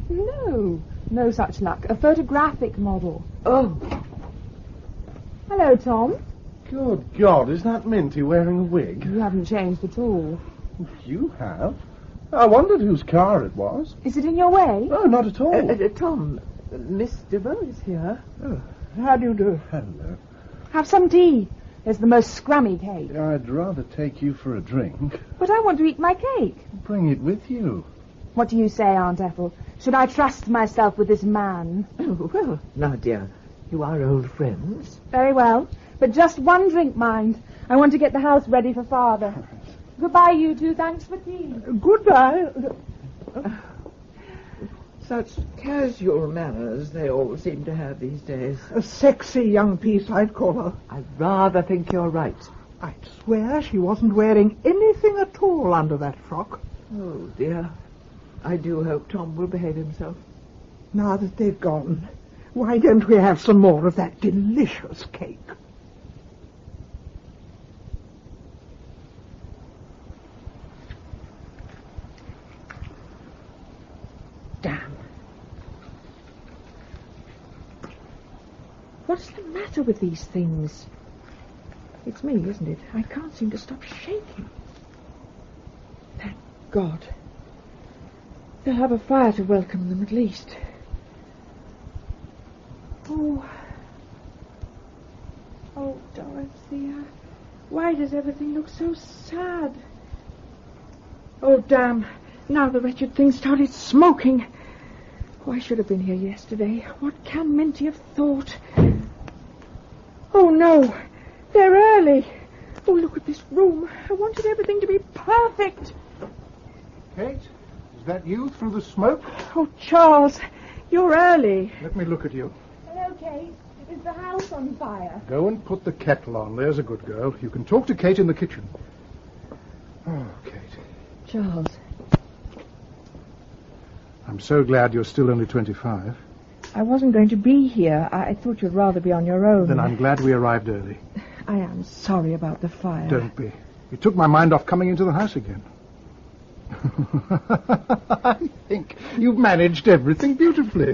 No. No such luck. A photographic model. Oh. Hello, Tom. Good God, is that Minty wearing a wig? You haven't changed at all. You have? I wondered whose car it was. Is it in your way? No, not at all. Tom, Miss DeVoe is here. Oh, how do you do? Hello. Have some tea. There's the most scrummy cake. I'd rather take you for a drink. But I want to eat my cake. Bring it with you. What do you say, Aunt Ethel? Should I trust myself with this man? Oh, well, now, dear, you are old friends. Very well. But just one drink, mind. I want to get the house ready for Father. Goodbye, you two. Thanks for tea. Goodbye. Such casual manners they all seem to have these days. A sexy young piece, I'd call her. I rather think you're right. I'd swear she wasn't wearing anything at all under that frock. Oh, dear. I do hope Tom will behave himself. Now that they've gone, why don't we have some more of that delicious cake? Damn. What's the matter with these things? It's me, isn't it? I can't seem to stop shaking. Thank God. They'll have a fire to welcome them, at least. Oh, Dorothea. Why does everything look so sad? Oh, damn. Now the wretched thing started smoking. Oh, I should have been here yesterday. What can Minty have thought? Oh, no. They're early. Oh, look at this room. I wanted everything to be perfect. Kate? Is that you through the smoke? Oh, Charles, you're early. Let me look at you. Hello, Kate. Is the house on fire? Go and put the kettle on. There's a good girl. You can talk to Kate in the kitchen. Oh, Kate. Charles. I'm so glad you're still only 25. I wasn't going to be here. I thought you'd rather be on your own. Then I'm glad we arrived early. I am sorry about the fire. Don't be. It took my mind off coming into the house again. I think you've managed everything beautifully.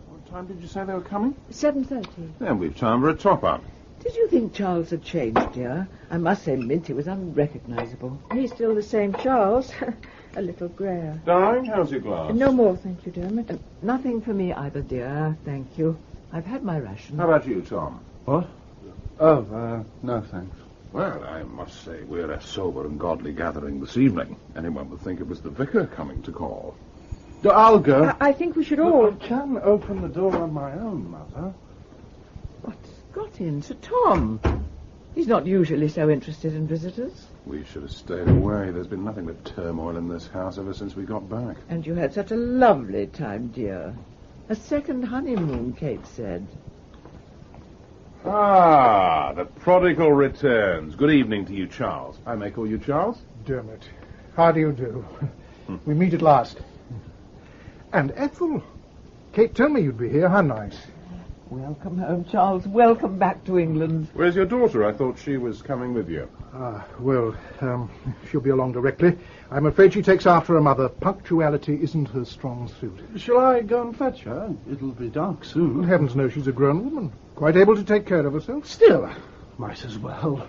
What time did you say they were coming? 7:30. Then we've time for a top-up. Did you think Charles had changed, dear? I must say Minty was unrecognisable. He's still the same Charles. A little grayer. Darling, how's your glass? No more, thank you, Dermot. Nothing for me either, dear. Thank you. I've had my ration. How about you, Tom? What? Oh, no thanks. Well, I must say we're a sober and godly gathering this evening. Anyone would think it was the vicar coming to call. I'll go. I think we should all... I can open the door on my own, Mother. What's got into Tom? He's not usually so interested in visitors. We should have stayed away. There's been nothing but turmoil in this house ever since we got back. And you had such a lovely time, dear. A second honeymoon, Kate said. Ah, the prodigal returns. Good evening to you, Charles. I may call you Charles? Dermot, how do you do? We meet at last. And Ethel. Kate told me you'd be here. How nice. Welcome home, Charles. Welcome back to England. Where's your daughter? I thought she was coming with you. She'll be along directly. I'm afraid she takes after her mother. Punctuality isn't her strong suit. Shall I go and fetch her? It'll be dark soon. Heavens knows she's a grown woman. Quite able to take care of herself. Still, might as well.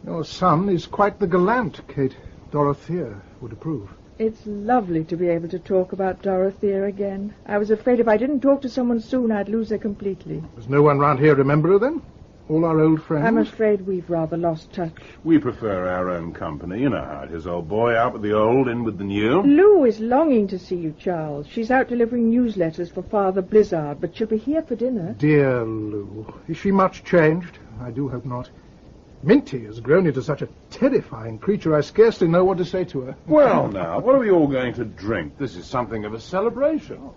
Your son is quite the gallant, Kate. Dorothea would approve. It's lovely to be able to talk about Dorothea again. I was afraid if I didn't talk to someone soon, I'd lose her completely. Does no one round here remember her, then? All our old friends? I'm afraid we've rather lost touch. We prefer our own company. You know how it is, old boy. Out with the old, in with the new. Lou is longing to see you, Charles. She's out delivering newsletters for Father Blizzard, but she'll be here for dinner. Dear Lou. Is she much changed? I do hope not. Minty has grown into such a terrifying creature, I scarcely know what to say to her. Well, now, what are we all going to drink? This is something of a celebration.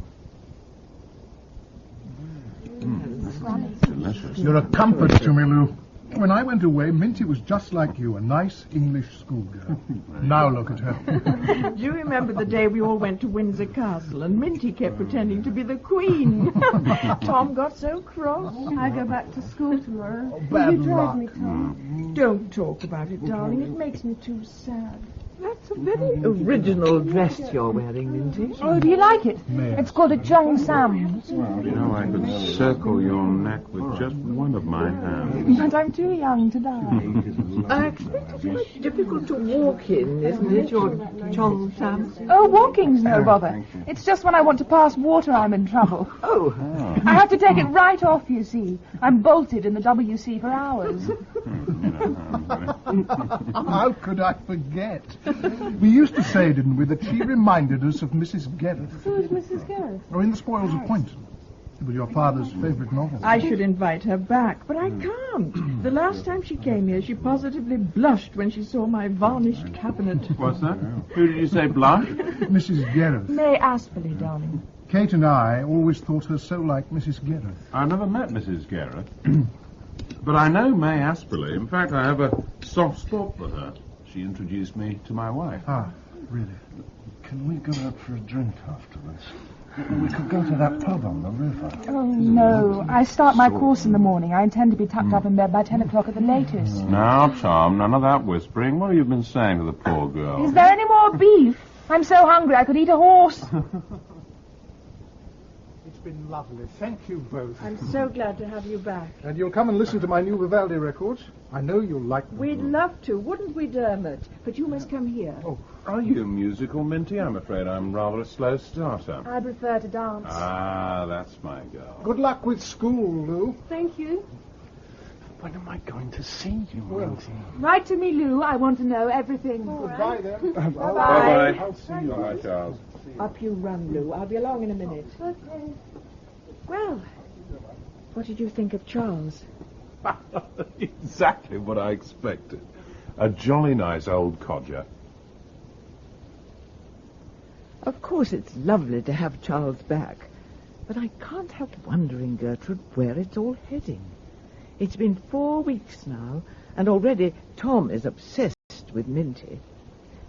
Delicious. You're a comfort to me, Lou. When I went away, Minty was just like you, a nice English schoolgirl. Now look at her. Do you remember the day we all went to Windsor Castle and Minty kept pretending to be the Queen? Tom got so cross. I go back to school tomorrow. bad Will you drive luck. me, Tom? Don't talk about it, darling. It makes me too sad. That's a Very original dress you're wearing, Minty. Oh, do you like it? It's called a Jong Sam. You know, I could circle your neck with just one of my hands. But I'm too young to die. I expect it's quite difficult to walk in, isn't it, your Chong Sam? Oh, walking's no bother. It's just when I want to pass water I'm in trouble. Oh. I have to take it right off, you see. I'm bolted in the WC for hours. How could I forget? We used to say, didn't we, that she reminded us of Mrs. Garrett. Who's Mrs. Garrett? Oh, in The Spoils of Poynton. It was your father's favourite novel. I should invite her back, but I can't. The last time she came here, she positively blushed when she saw my varnished cabinet. What's that? Who did you say blushed? Mrs. Garrett. May Asperley, darling. Kate and I always thought her so like Mrs. Garrett. I never met Mrs. Garrett. But I know May Asperley. In fact, I have a soft spot for her. She introduced me to my wife. Ah, really? Can we go out for a drink after this? We could go to that pub on the river. Oh, no. I start my course in the morning. I intend to be tucked up in bed by 10 o'clock at the latest. Now, Tom, none of that whispering. What have you been saying to the poor girl? Is there any more beef? I'm so hungry I could eat a horse. It's been lovely. Thank you both. I'm so glad to have you back. And you'll come and listen to my new Vivaldi records? I know you'll like them. We'd love to, wouldn't we, Dermot? But you must come here. Oh, Are you musical, Minty? I'm afraid I'm rather a slow starter. I prefer to dance. Ah, that's my girl. good luck with school, Lou. Thank you. When am I going to see you, Minty? Write to me, Lou. I want to know everything. Goodbye, then. Bye-bye. I'll see you. Bye, Charles. Up you run, Lou. I'll be along in a minute. Okay. Well, what did you think of Charles? Exactly what I expected. A jolly nice old codger. Of course, it's lovely to have Charles back, but I can't help wondering, Gertrude, where it's all heading. It's been 4 weeks now, and already Tom is obsessed with Minty.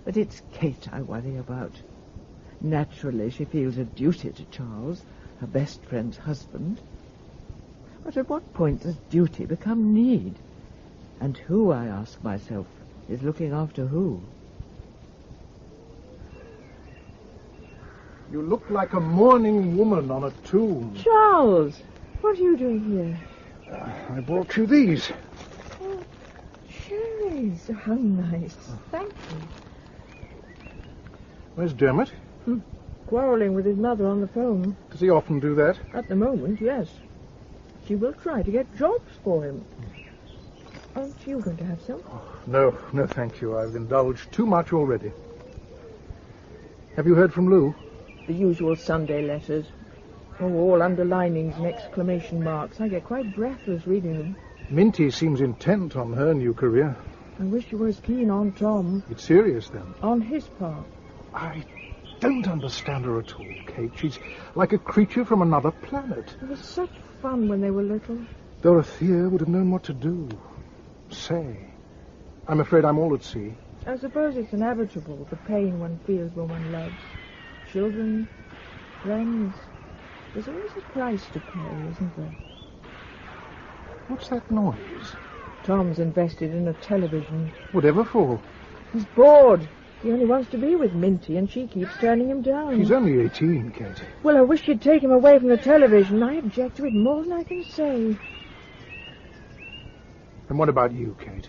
But it's Kate I worry about. Naturally, she feels a duty to Charles, her best friend's husband. But at what point does duty become need? And who, I ask myself, is looking after who? You look like a mourning woman on a tomb. Charles, what are you doing here? I brought you these. Oh, cherries. How nice. Thank you. Where's Dermot? Quarrelling with his mother on the phone. Does he often do that? At the moment, yes. She will try to get jobs for him. Aren't you going to have some? No, thank you. I've indulged too much already. Have you heard from Lou? The usual Sunday letters. Oh, all underlinings and exclamation marks. I get quite breathless reading them. Minty seems intent on her new career. I wish you were as keen on Tom. It's serious, then? On his part. I don't understand her at all, Kate. She's like a creature from another planet. It was such fun when they were little. Dorothea would have known what to do. Say. I'm afraid I'm all at sea. I suppose it's inevitable, the pain one feels when one loves. Children, friends. There's always a price to pay, isn't there? What's that noise? Tom's invested in a television. Whatever for? He's bored. He only wants to be with Minty, and she keeps turning him down. He's only 18, Kate. Well, I wish you'd take him away from the television. I object to it more than I can say. And what about you, Kate?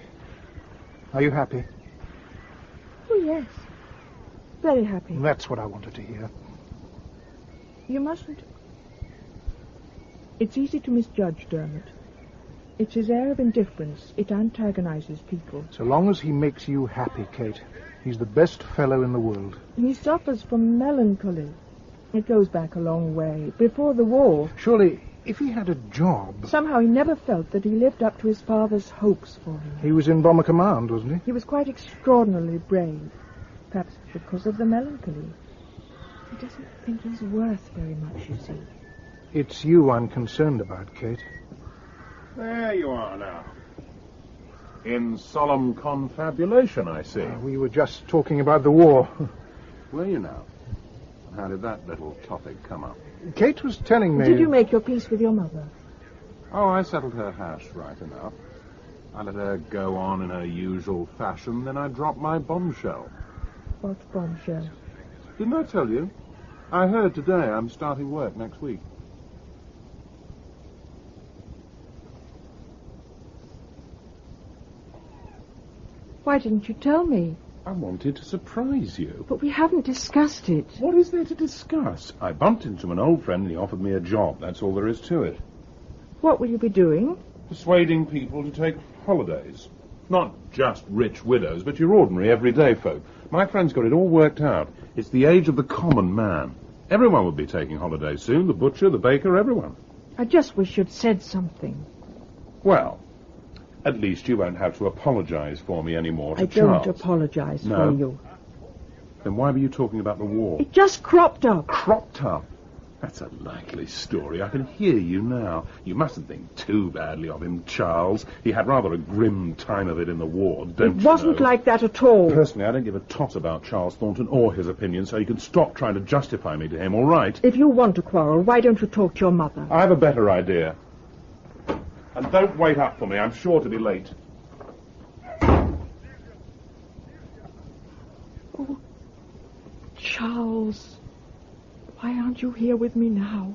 Are you happy? Oh, yes. Very happy. That's what I wanted to hear. You mustn't. It's easy to misjudge Dermot. It's his air of indifference. It antagonizes people. So long as he makes you happy, Kate, he's the best fellow in the world. He suffers from melancholy. It goes back a long way. Before the war. Surely, if he had a job... Somehow he never felt that he lived up to his father's hopes for him. He was in Bomber Command, wasn't he? He was quite extraordinarily brave. Perhaps because of the melancholy. He doesn't think he's worth very much, you see. It's you I'm concerned about, Kate. There you are now. In solemn confabulation, I see. We were just talking about the war. Were you now? How did that little topic come up? Kate was telling me... Did you make your peace with your mother? Oh, I settled her hash right enough. I let her go on in her usual fashion, then I dropped my bombshell. What bombshell? Didn't I tell you? I heard today I'm starting work next week. Why didn't you tell me? I wanted to surprise you. But we haven't discussed it. What is there to discuss? I bumped into an old friend and he offered me a job. That's all there is to it. What will you be doing? Persuading people to take holidays. Not just rich widows, but your ordinary, everyday folk. My friend's got it all worked out. It's the age of the common man. Everyone will be taking holidays soon. The butcher, the baker, everyone. I just wish you'd said something. Well, at least you won't have to apologize for me anymore to I Charles. don't apologize for you. Then why were you talking about the war? It just cropped up. Cropped up? That's a likely story. I can hear you now. You mustn't think too badly of him, Charles. He had rather a grim time of it in the war, don't you know? It wasn't like that at all. Personally, I don't give a toss about Charles Thornton or his opinion, so you can stop trying to justify me to him, all right? If you want to quarrel, why don't you talk to your mother? I have a better idea. And don't wait up for me. I'm sure to be late. Oh, Charles, why aren't you here with me now?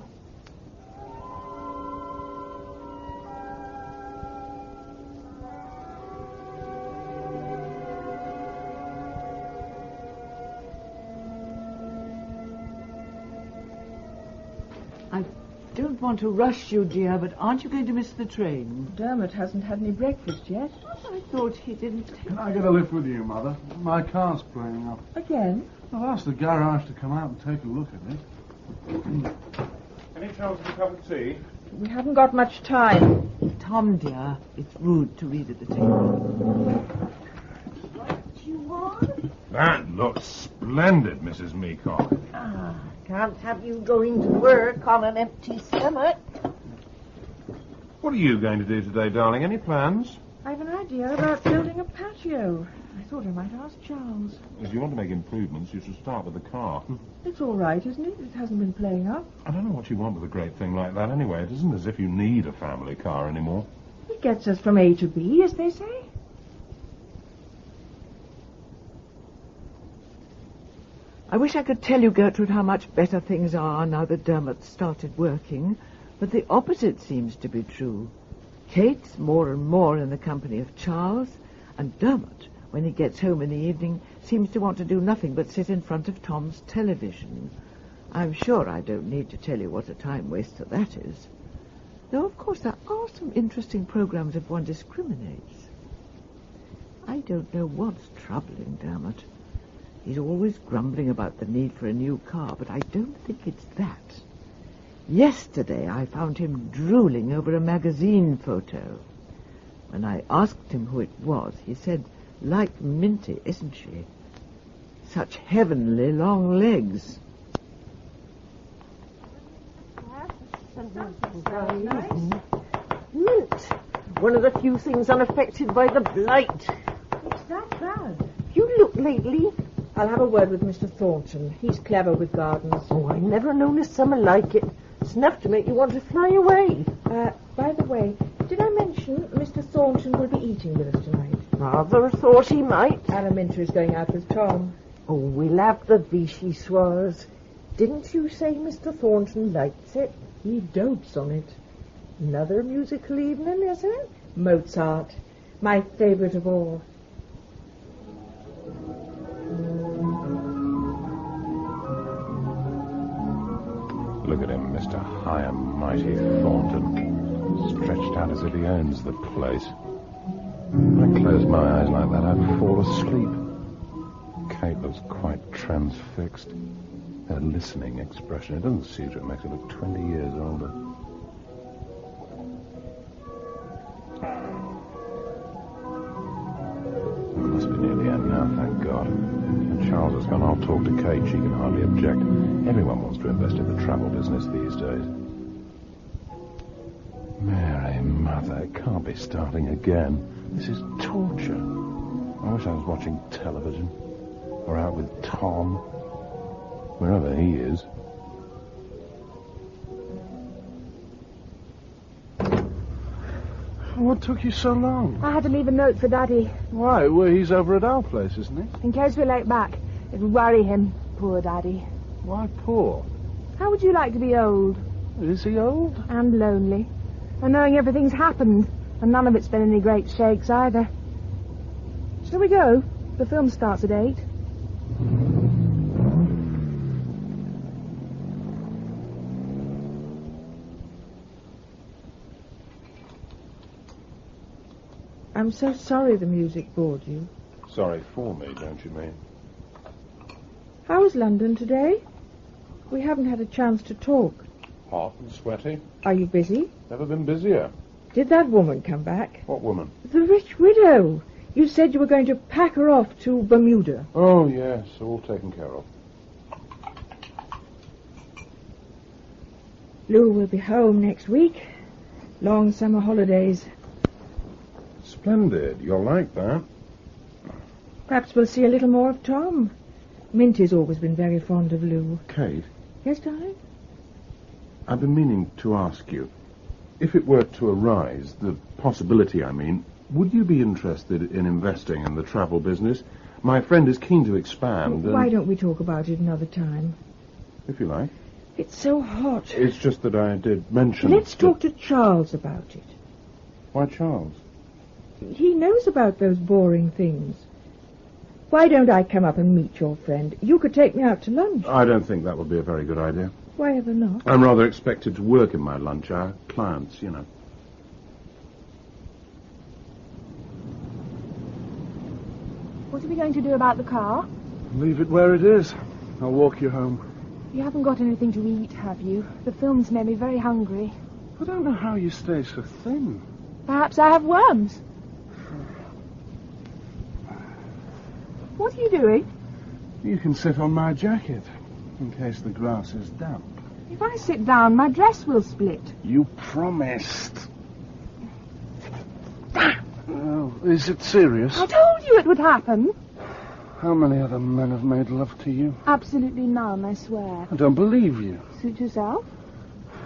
I don't want to rush you, dear, but aren't you going to miss the train? Dermot hasn't had any breakfast yet. I thought he didn't. Can I get a lift with you, Mother? My car's playing up. Again? I'll ask the garage to come out and take a look at it. Any chance of a cup of tea? We haven't got much time. Tom, dear, it's rude to read at the table. That looks splendid, Mrs. Meacock. Can't have you going to work on an empty stomach. What are you going to do today, darling? Any plans? I've an idea about building a patio. I thought I might ask Charles. If you want to make improvements, you should start with the car. It's all right, isn't it? It hasn't been playing up. I don't know what you want with a great thing like that anyway. It isn't as if you need a family car anymore. It gets us from A to B, as they say. I wish I could tell you, Gertrude, how much better things are now that Dermot's started working, but the opposite seems to be true. Kate's more and more in the company of Charles, and Dermot, when he gets home in the evening, seems to want to do nothing but sit in front of Tom's television. I'm sure I don't need to tell you what a time waster that is. Though, of course, there are some interesting programs if one discriminates. I don't know what's troubling Dermot. He's always grumbling about the need for a new car, but I don't think it's that. Yesterday I found him drooling over a magazine photo. When I asked him who it was, he said, "Like Minty, isn't she? Such heavenly long legs." Mint. One of the few things unaffected by the blight. It's that bad. You look lately. I'll have a word with Mr. Thornton. He's clever with gardens. Oh, I've never known a summer like it. It's enough to make you want to fly away. By the way, did I mention Mr. Thornton will be eating with us tonight? Rather thought he might. Anna Minter is going out with Tom. Oh, we'll have the Vichy soirs. Didn't you say Mr. Thornton likes it? He dotes on it. Another musical evening, is it? Mozart. My favourite of all. Look at him, Mr. High and Mighty Thornton, stretched out as if he owns the place. When I close my eyes like that, I'd fall asleep. Kate looks quite transfixed. Her listening expression, it doesn't suit her, it makes her look 20 years older. It must be near the end now, thank God. When Charles has gone, I'll talk to Kate. She can hardly object. Everyone wants to invest in the travel business these days. Mary, Mother, it can't be starting again. This is torture. I wish I was watching television. Or out with Tom. Wherever he is. What took you so long? I had to leave a note for Daddy. Why? Well, he's over at our place, isn't he? In case we're late back. It would worry him. Poor Daddy. Why poor? How would you like to be old? Is he old? And lonely. And knowing everything's happened. And none of it's been any great shakes either. Shall we go? The film starts at 8. I'm so sorry the music bored you. Sorry for me, don't you mean? How was London today? We haven't had a chance to talk. Hot and sweaty. Are you busy? Never been busier. Did that woman come back? What woman? The rich widow. You said you were going to pack her off to Bermuda. Oh, yes, all taken care of. Lou will be home next week. Long summer holidays. Splendid. You'll like that. Perhaps we'll see a little more of Tom. Minty's always been very fond of Lou. Kate? Yes, darling? I've been meaning to ask you, if it were to arise, the possibility, I mean, would you be interested in investing in the travel business? My friend is keen to expand. Why don't we talk about it another time? If you like. It's so hot. It's just that I did mention... Let's talk to Charles about it. Why Charles? He knows about those boring things. Why don't I come up and meet your friend? You could take me out to lunch. I don't think that would be a very good idea. Why ever not? I'm rather expected to work in my lunch hour. Clients, you know. What are we going to do about the car? Leave it where it is. I'll walk you home. You haven't got anything to eat, have you? The film's made me very hungry. I don't know how you stay so thin. Perhaps I have worms. What are you doing? You can sit on my jacket, in case the grass is damp. If I sit down, my dress will split. You promised. Oh, is it serious? I told you it would happen. How many other men have made love to you? Absolutely none, I swear. I don't believe you. Suit yourself.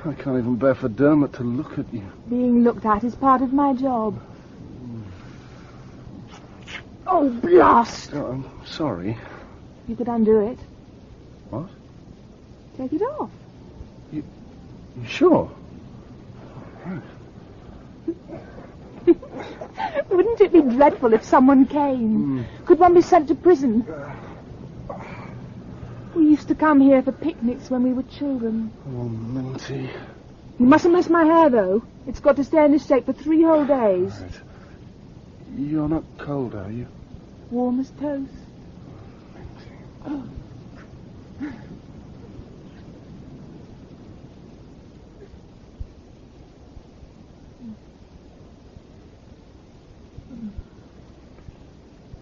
I can't even bear for Dermot to look at you. Being looked at is part of my job. Oh, blast! Oh, I'm sorry. You could undo it. What? Take it off. You sure? Wouldn't it be dreadful if someone came? Could one be sent to prison? We used to come here for picnics when we were children. Oh, Minty. You mustn't mess my hair, though. It's got to stay in this shape for 3 whole days. Right. You're not cold, are you? Warm as toast. Oh.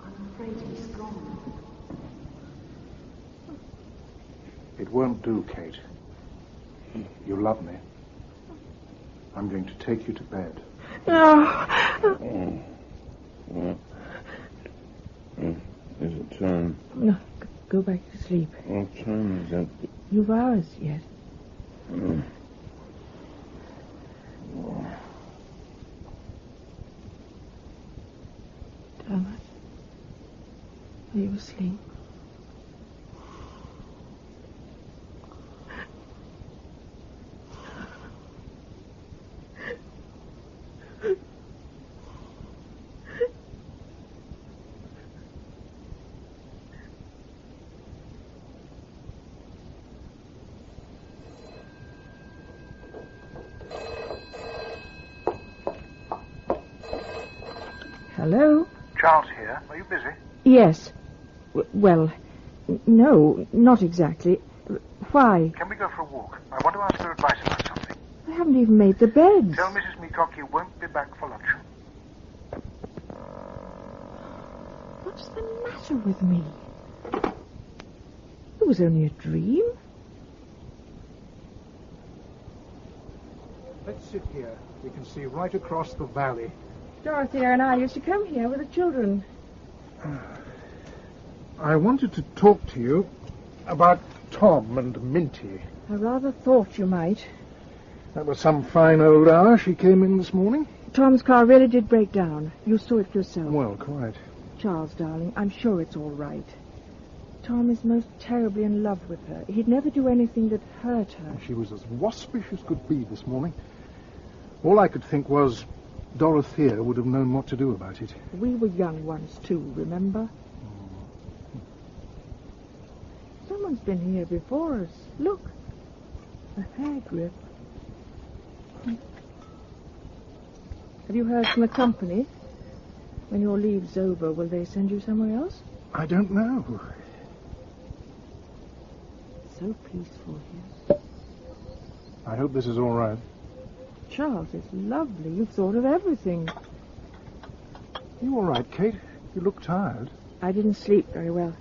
I'm afraid he's gone. It won't do, Kate. You love me. I'm going to take you to bed. No. Is it time? No, go back to sleep. What time is it? You've hours yet. Thomas, are you asleep? Hello? Charles here. Are you busy? Yes. Well, no, not exactly. Why? Can we go for a walk? I want to ask her advice about something. I haven't even made the beds. Tell Mrs. Meacock you won't be back for lunch. What's the matter with me? It was only a dream. Let's sit here. We can see right across the valley. Dorothea and I used to come here with the children. I wanted to talk to you about Tom and Minty. I rather thought you might. That was some fine old hour she came in this morning. Tom's car really did break down. You saw it for yourself. Well, quite. Charles, darling, I'm sure it's all right. Tom is most terribly in love with her. He'd never do anything that hurt her. She was as waspish as could be this morning. All I could think was Dorothea would have known what to do about it. We were young ones, too, remember? Someone's been here before us. Look. A hair grip. Have you heard from the company? When your leave's over, will they send you somewhere else? I don't know. So peaceful here. I hope this is all right. Charles, it's lovely. You've thought of everything. You all right, Kate? You look tired. I didn't sleep very well.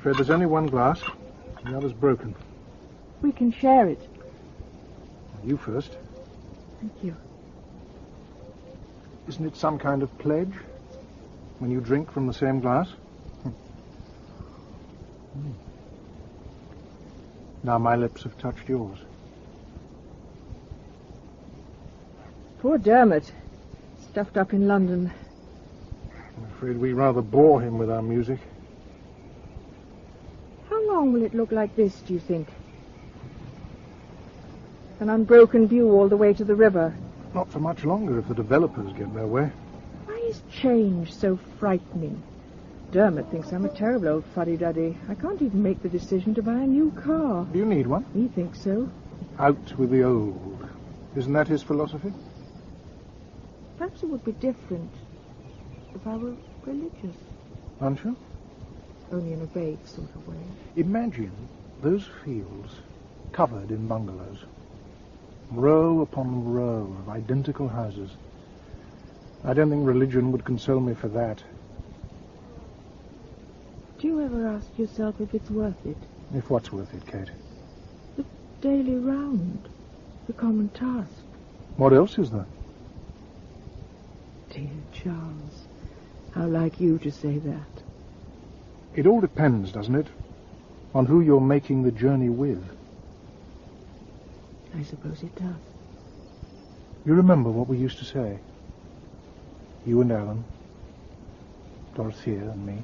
afraid there's only one glass. The other's broken. We can share it. You first. Thank you. Isn't it some kind of pledge when you drink from the same glass? Now my lips have touched yours. Poor Dermot. Stuffed up in London. I'm afraid we rather bore him with our music. How long will it look like this, do you think? An unbroken view all the way to the river. Not for much longer if the developers get their way. Why is change so frightening? Dermot thinks I'm a terrible old fuddy-duddy. I can't even make the decision to buy a new car. You need one. He thinks so. Out with the old. Isn't that his philosophy? Perhaps it would be different if I were religious. Aren't you? Only in a vague sort of way. Imagine those fields covered in bungalows. Row upon row of identical houses. I don't think religion would console me for that. Do you ever ask yourself if it's worth it? If what's worth it, Kate? The daily round. The common task. What else is there? Dear Charles, how like you to say that. It all depends, doesn't it? On who you're making the journey with. I suppose it does. You remember what we used to say? You and Alan, Dorothea and me.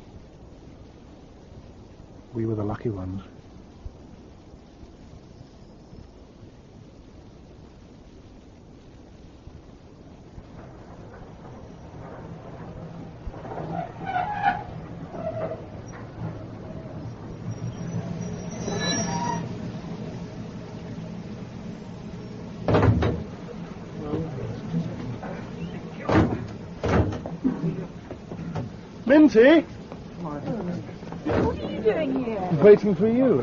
We were the lucky ones. Minty! What are you doing here? Waiting for you.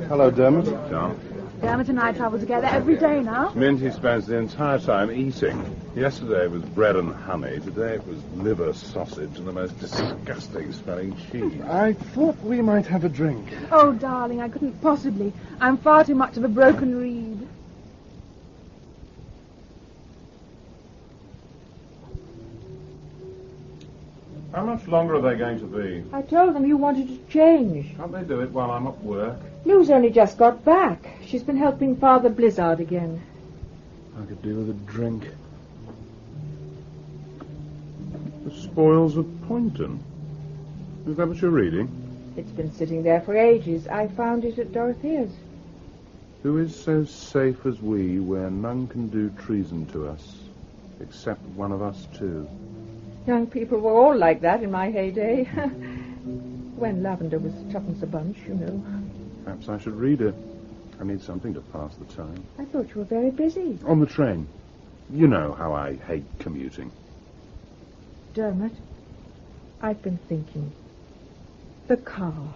Hello, Dermot. John. Dermot and I travel together every day now. Minty spends the entire time eating. Yesterday it was bread and honey. Today it was liver sausage and the most disgusting smelling cheese. I thought we might have a drink. Oh, darling, I couldn't possibly. I'm far too much of a broken reed. How much longer are they going to be? I told them you wanted to change. Can't they do it while I'm at work? Lou's only just got back. She's been helping Father Blizzard again. I could do with a drink. The Spoils of Poynton. Is that what you're reading? It's been sitting there for ages. I found it at Dorothea's. Who is so safe as we, where none can do treason to us, except one of us two? Young people were all like that in my heyday. When lavender was twopence a bunch, you know. Perhaps I should read it. I need something to pass the time. I thought you were very busy. On the train. You know how I hate commuting. Dermot, I've been thinking. The car.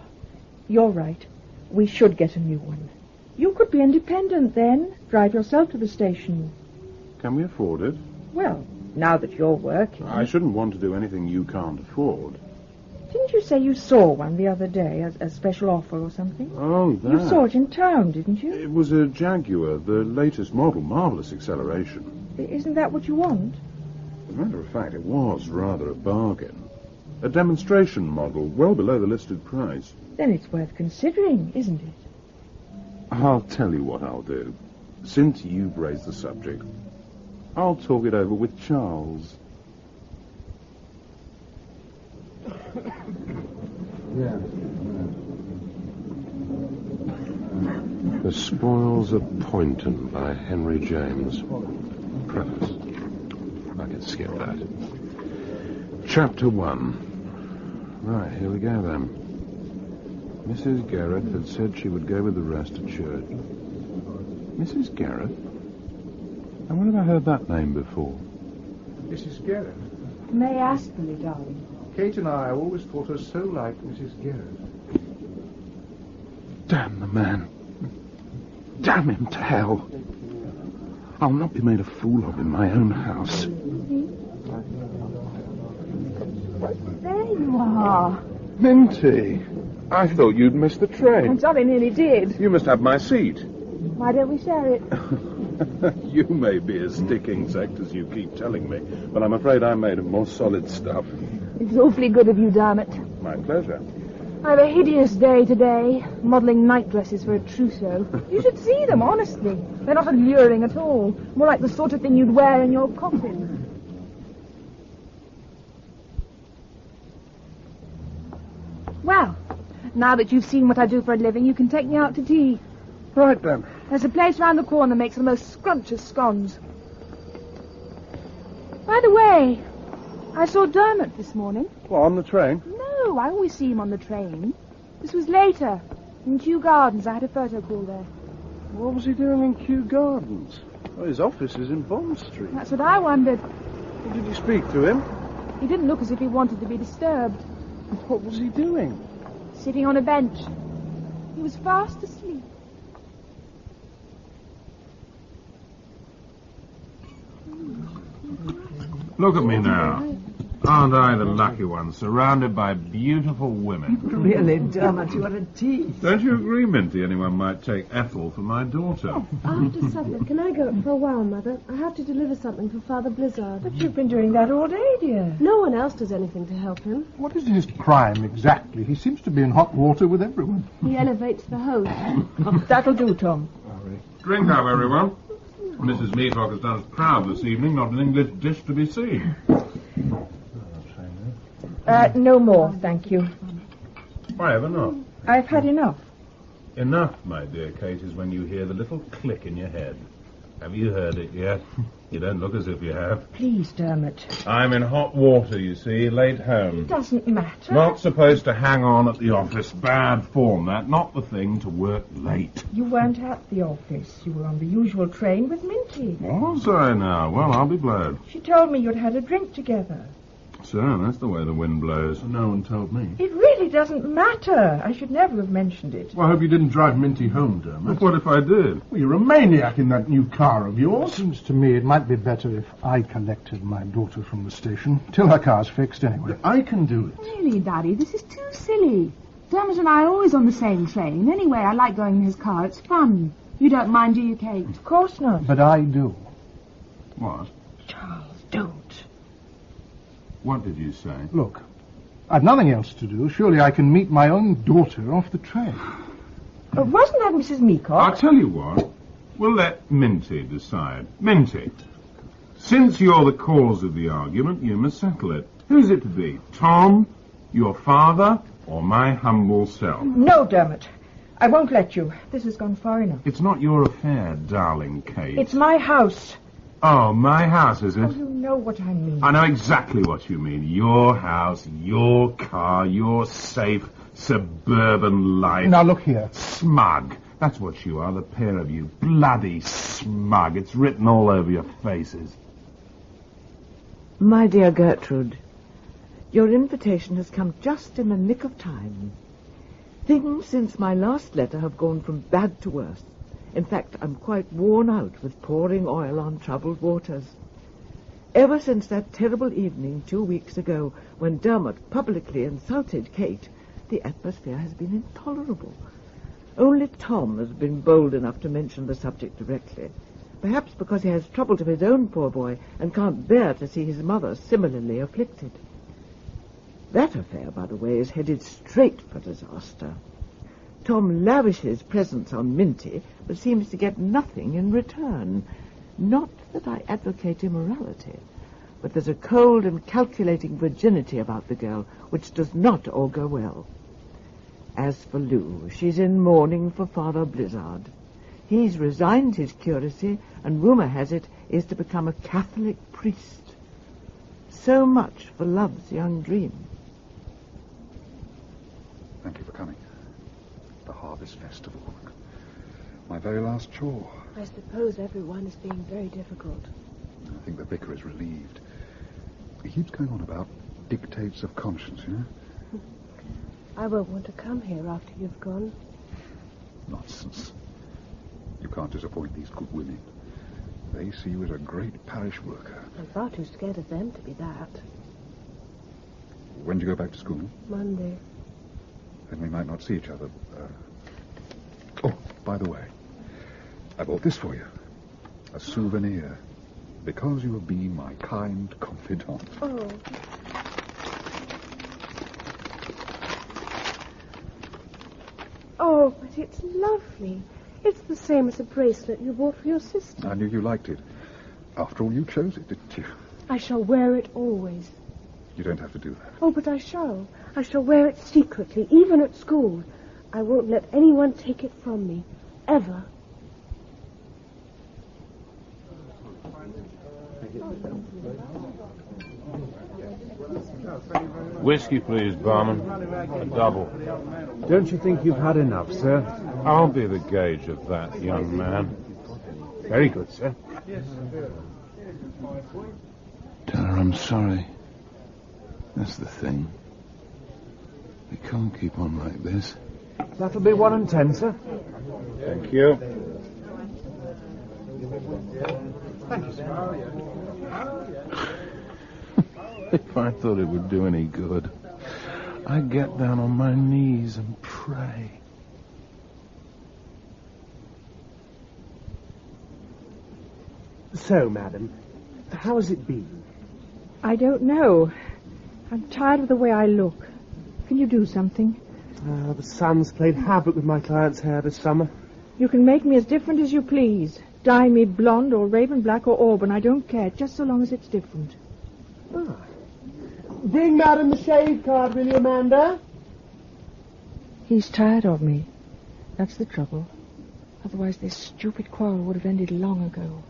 You're right. We should get a new one. You could be independent then. Drive yourself to the station. Can we afford it? Well, now that you're working. I shouldn't want to do anything you can't afford. Didn't you say you saw one the other day, a special offer or something? Oh, that. You saw it in town, didn't you? It was a Jaguar, the latest model. Marvellous acceleration. Isn't that what you want? As a matter of fact, it was rather a bargain. A demonstration model, well below the listed price. Then it's worth considering, isn't it? I'll tell you what I'll do. Since you've raised the subject, I'll talk it over with Charles. The Spoils of Poynton by Henry James. Preface. I can skip that. Chapter 1. Right, here we go then. Mrs. Garrett had said she would go with the rest to church. Mrs. Garrett? And when have I heard that name before? Mrs. Garrett. May Astley, darling. Kate and I always thought her so like Mrs. Garrett. Damn the man. Damn him to hell. I'll not be made a fool of in my own house. There you are. Minty. I thought you'd missed the train. I'm sorry, nearly did. You must have my seat. Why don't we share it? You may be a sticking sect, as you keep telling me, but I'm afraid I'm made of more solid stuff. It's awfully good of you, Dermot. My pleasure. I have a hideous day today, modelling night dresses for a trousseau. You should see them, honestly. They're not alluring at all. More like the sort of thing you'd wear in your coffin. Well, now that you've seen what I do for a living, you can take me out to tea. Right then. There's a place round the corner that makes the most scrumptious scones. By the way, I saw Dermot this morning. Well, on the train? No, I always see him on the train. This was later, in Kew Gardens. I had a photo call there. What was he doing in Kew Gardens? Well, his office is in Bond Street. That's what I wondered. Well, did you speak to him? He didn't look as if he wanted to be disturbed. What was he doing? Sitting on a bench. He was fast asleep. Look at me now. Aren't I the lucky one, surrounded by beautiful women? Really, Dermot, you are a tease. Don't you agree, Minty? Anyone might take Ethel for my daughter. After supper, can I go for a while, Mother? I have to deliver something for Father Blizzard. But you've been doing that all day, dear. No one else does anything to help him. What is his crime exactly? He seems to be in hot water with everyone. He elevates the host. That'll do, Tom. Drink up, everyone. Mrs. Meacock has done us proud this evening, not an English dish to be seen. No more, thank you. Why ever not? I've had enough. Enough, my dear Kate, is when you hear the little click in your head. Have you heard it yet? You don't look as if you have. Please, Dermot. I'm in hot water, you see, late home. It doesn't matter. Not supposed to hang on at the office. Bad form, that. Not the thing to work late. You weren't at the office. You were on the usual train with Minty. Was I now? Well, I'll be glad. She told me you'd had a drink together. So, that's the way the wind blows. No one told me. It really doesn't matter. I should never have mentioned it. Well, I hope you didn't drive Minty home, Dermot. What if I did? Well, you're a maniac in that new car of yours. It seems to me it might be better if I collected my daughter from the station. Till her car's fixed, anyway. I can do it. Really, Daddy, this is too silly. Dermot and I are always on the same train. Anyway, I like going in his car. It's fun. You don't mind, do you, Kate? Of course not. But I do. What? Charles, don't. What did you say? Look, I've nothing else to do. Surely I can meet my own daughter off the train. Wasn't that Mrs. Meacock? I'll tell you what. We'll let Minty decide. Minty, since you're the cause of the argument, you must settle it. Who's it to be? Tom, your father, or my humble self? No, Dermot. I won't let you. This has gone far enough. It's not your affair, darling Kate. It's my house. Oh, my house, is it? Oh, you know what I mean. I know exactly what you mean. Your house, your car, your safe, suburban life. Now, look here. Smug. That's what you are, the pair of you. Bloody smug. It's written all over your faces. My dear Gertrude, your invitation has come just in the nick of time. Things since my last letter have gone from bad to worse. In fact, I'm quite worn out with pouring oil on troubled waters. Ever since that terrible evening 2 weeks ago when Dermot publicly insulted Kate, the atmosphere has been intolerable. Only Tom has been bold enough to mention the subject directly, perhaps because he has troubles of his own, poor boy, and can't bear to see his mother similarly afflicted. That affair, by the way, is headed straight for disaster. Tom lavishes presents on Minty, but seems to get nothing in return. Not that I advocate immorality, but there's a cold and calculating virginity about the girl which does not augur well. As for Lou, she's in mourning for Father Blizzard. He's resigned his curacy, and rumour has it is to become a Catholic priest. So much for love's young dream. Thank you for coming. The Harvest Festival. My very last chore. I suppose everyone is being very difficult. I think the vicar is relieved. He keeps going on about dictates of conscience, you know? I won't want to come here after you've gone. Nonsense. You can't disappoint these good women. They see you as a great parish worker. I'm far too scared of them to be that. When do you go back to school? Monday. then we might not see each other. Oh, by the way, I bought this for you. A souvenir. Because you have been my kind confidant. Oh. Oh, but it's lovely. It's the same as the bracelet you bought for your sister. I knew you liked it. After all, you chose it, didn't you? I shall wear it always. You don't have to do that. Oh, but I shall. I shall wear it secretly, even at school. I won't let anyone take it from me. Ever. Whiskey, please, barman. A double. Don't you think you've had enough, sir? I'll be the gauge of that, young man. Very good, sir. Tell her I'm sorry. That's the thing. We can't keep on like this. That'll be 1 and 10, sir. Thank you. Thank you, sir. If I thought it would do any good, I'd get down on my knees and pray. So, madam, how has it been? I don't know. I'm tired of the way I look. Can you do something? The sun's played havoc with my client's hair this summer. You can make me as different as you please. Dye me blonde or raven black or auburn. I don't care, just so long as it's different. Ah. Bring madam the shave card, will you, Amanda? He's tired of me. That's the trouble. Otherwise this stupid quarrel would have ended long ago.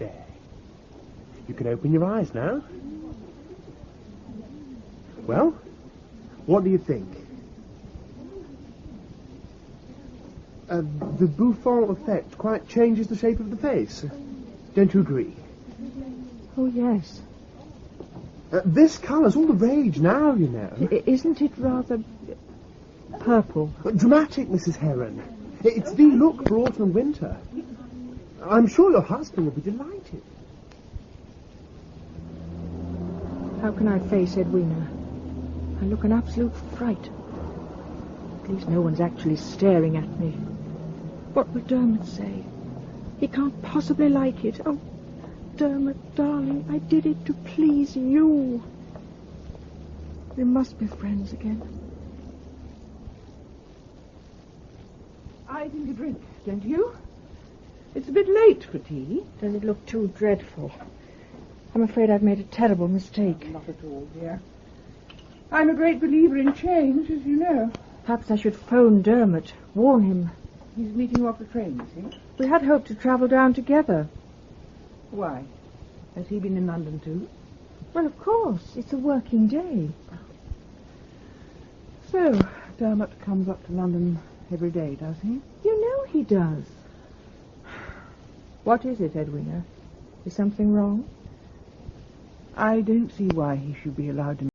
There. You can open your eyes now. Well, what do you think? The Buffon effect quite changes the shape of the face. Don't you agree? Oh, yes. This colour's all the rage now, you know. Isn't it rather purple? Dramatic, Mrs. Heron. It's the look for autumn and winter. I'm sure your husband will be delighted. How can I face Edwina? I look an absolute fright. At least no one's actually staring at me. What will Dermot say? He can't possibly like it. Oh, Dermot, darling, I did it to please you. We must be friends again. I think a drink, don't you? It's a bit late for tea. Does it look too dreadful? I'm afraid I've made a terrible mistake. Not at all, dear. I'm a great believer in change, as you know. Perhaps I should phone Dermot, warn him. He's meeting you off the train, you see? We had hoped to travel down together. Why? Has he been in London too? Well, of course. It's a working day. So, Dermot comes up to London every day, does he? You know he does. What is it, Edwina? Is something wrong? I don't see why he should be allowed to...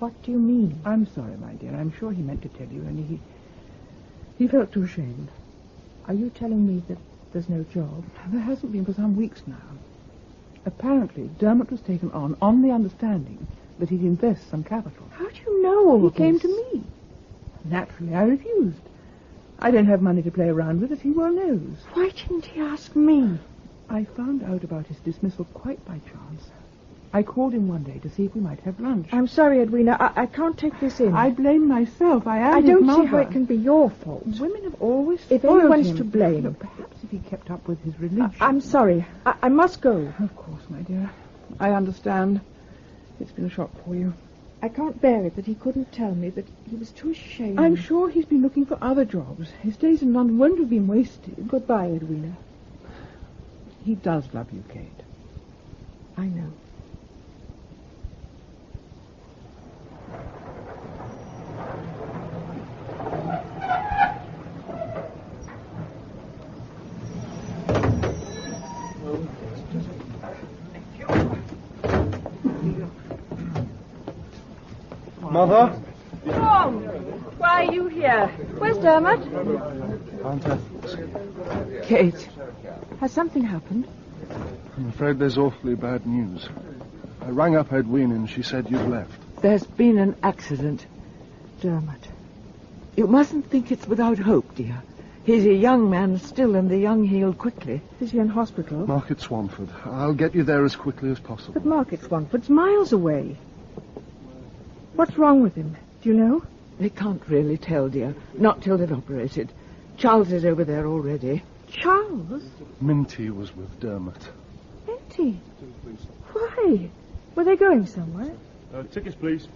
What do you mean? I'm sorry, my dear. I'm sure he meant to tell you, and he felt too ashamed. Are you telling me that there's no job? There hasn't been for some weeks now. Apparently, Dermot was taken on the understanding that he'd invest some capital. How do you know all He of this? came to me. Naturally, I refused. I don't have money to play around with, as he well knows. Why didn't he ask me? I found out about his dismissal quite by chance. I called him one day to see if we might have lunch. I'm sorry, Edwina. I can't take this in. I blame myself. I am I his don't mother. see how it can be your fault. Women have always If spoiled anyone's him. to blame. Look, perhaps if he kept up with his religion. I'm sorry. I must go. Of course, my dear. I understand. It's been a shock for you. I can't bear it that he couldn't tell me, that he was too ashamed. I'm sure he's been looking for other jobs. His days in London won't have been wasted. Goodbye, Edwina. He does love you, Kate. I know. Mother? Tom! Why are you here? Where's Dermot? Aunt Ethel. Kate, has something happened? I'm afraid there's awfully bad news. I rang up Edwina and she said you'd left. There's been an accident. Dermot. You mustn't think it's without hope, dear. He's a young man still, and the young heal quickly. Is he in hospital? Market Swanford. I'll get you there as quickly as possible. But Market Swanford's miles away. What's wrong with him? Do you know? They can't really tell, dear. Not till they've operated. Charles is over there already. Charles? Minty was with Dermot. Minty? Why? Were they going somewhere? Tickets, please.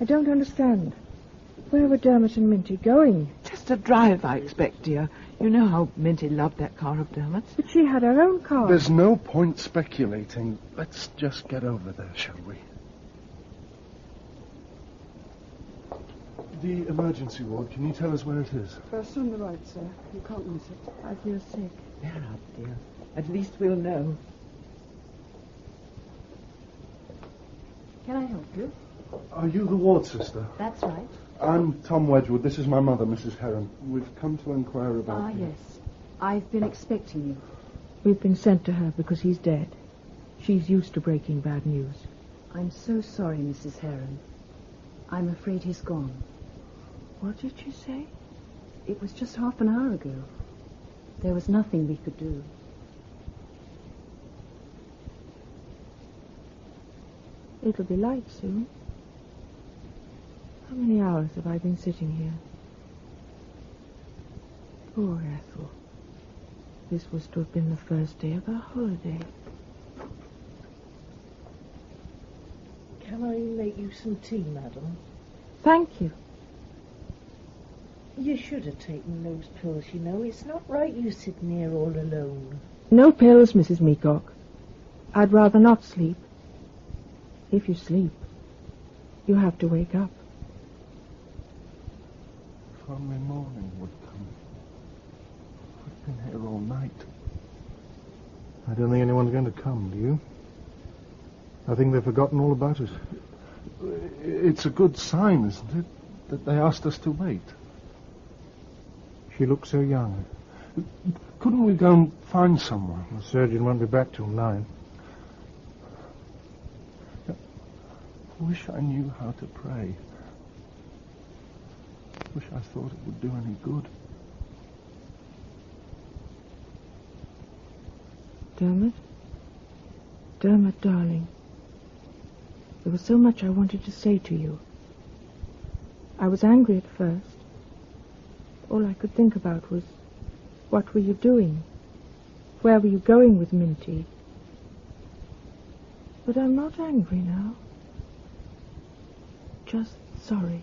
I don't understand. Where were Dermot and Minty going? Just a drive, I expect, dear. You know how Minty loved that car of Dermot's. But she had her own car. There's no point speculating. Let's just get over there, shall we? The emergency ward, can you tell us where it is? First on the right, sir. You can't miss it. I feel sick. Bear up, dear. At least we'll know. Can I help you? Are you the ward sister? That's right. I'm Tom Wedgwood. This is my mother, Mrs. Heron. We've come to inquire about Ah, you. yes. I've been expecting you. We've been sent to her because he's dead. She's used to breaking bad news. I'm so sorry, Mrs. Heron. I'm afraid he's gone. What did you say? It was just half an hour ago. There was nothing we could do. It'll be light soon. How many hours have I been sitting here? Poor Ethel. This was to have been the first day of her holiday. Can I make you some tea, madam? Thank you. You should have taken those pills, you know. It's not right you sitting here all alone. No pills, Mrs. Meacock. I'd rather not sleep. If you sleep, you have to wake up. If only morning would come. I've been here all night. I don't think anyone's going to come, do you? I think they've forgotten all about us. It's a good sign, isn't it, that they asked us to wait. She looks so young. Couldn't we go and find someone? The surgeon won't be back till 9. I wish I knew how to pray. Wish I thought it would do any good. Dermot? Dermot, darling. There was so much I wanted to say to you. I was angry at first. All I could think about was, what were you doing? Where were you going with Minty? But I'm not angry now. Just sorry.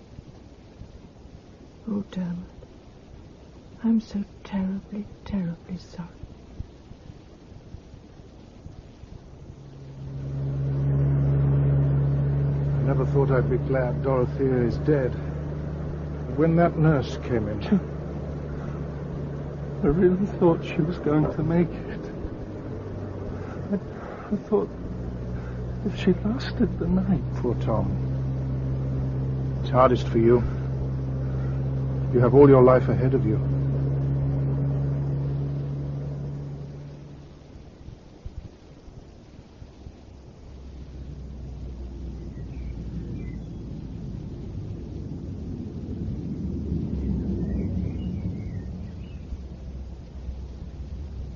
Oh, Dermot. I'm so terribly, terribly sorry. I never thought I'd be glad Dorothea is dead. When that nurse came in, I really thought she was going to make it. I thought if she lasted the night... Poor Tom. It's hardest for you. You have all your life ahead of you.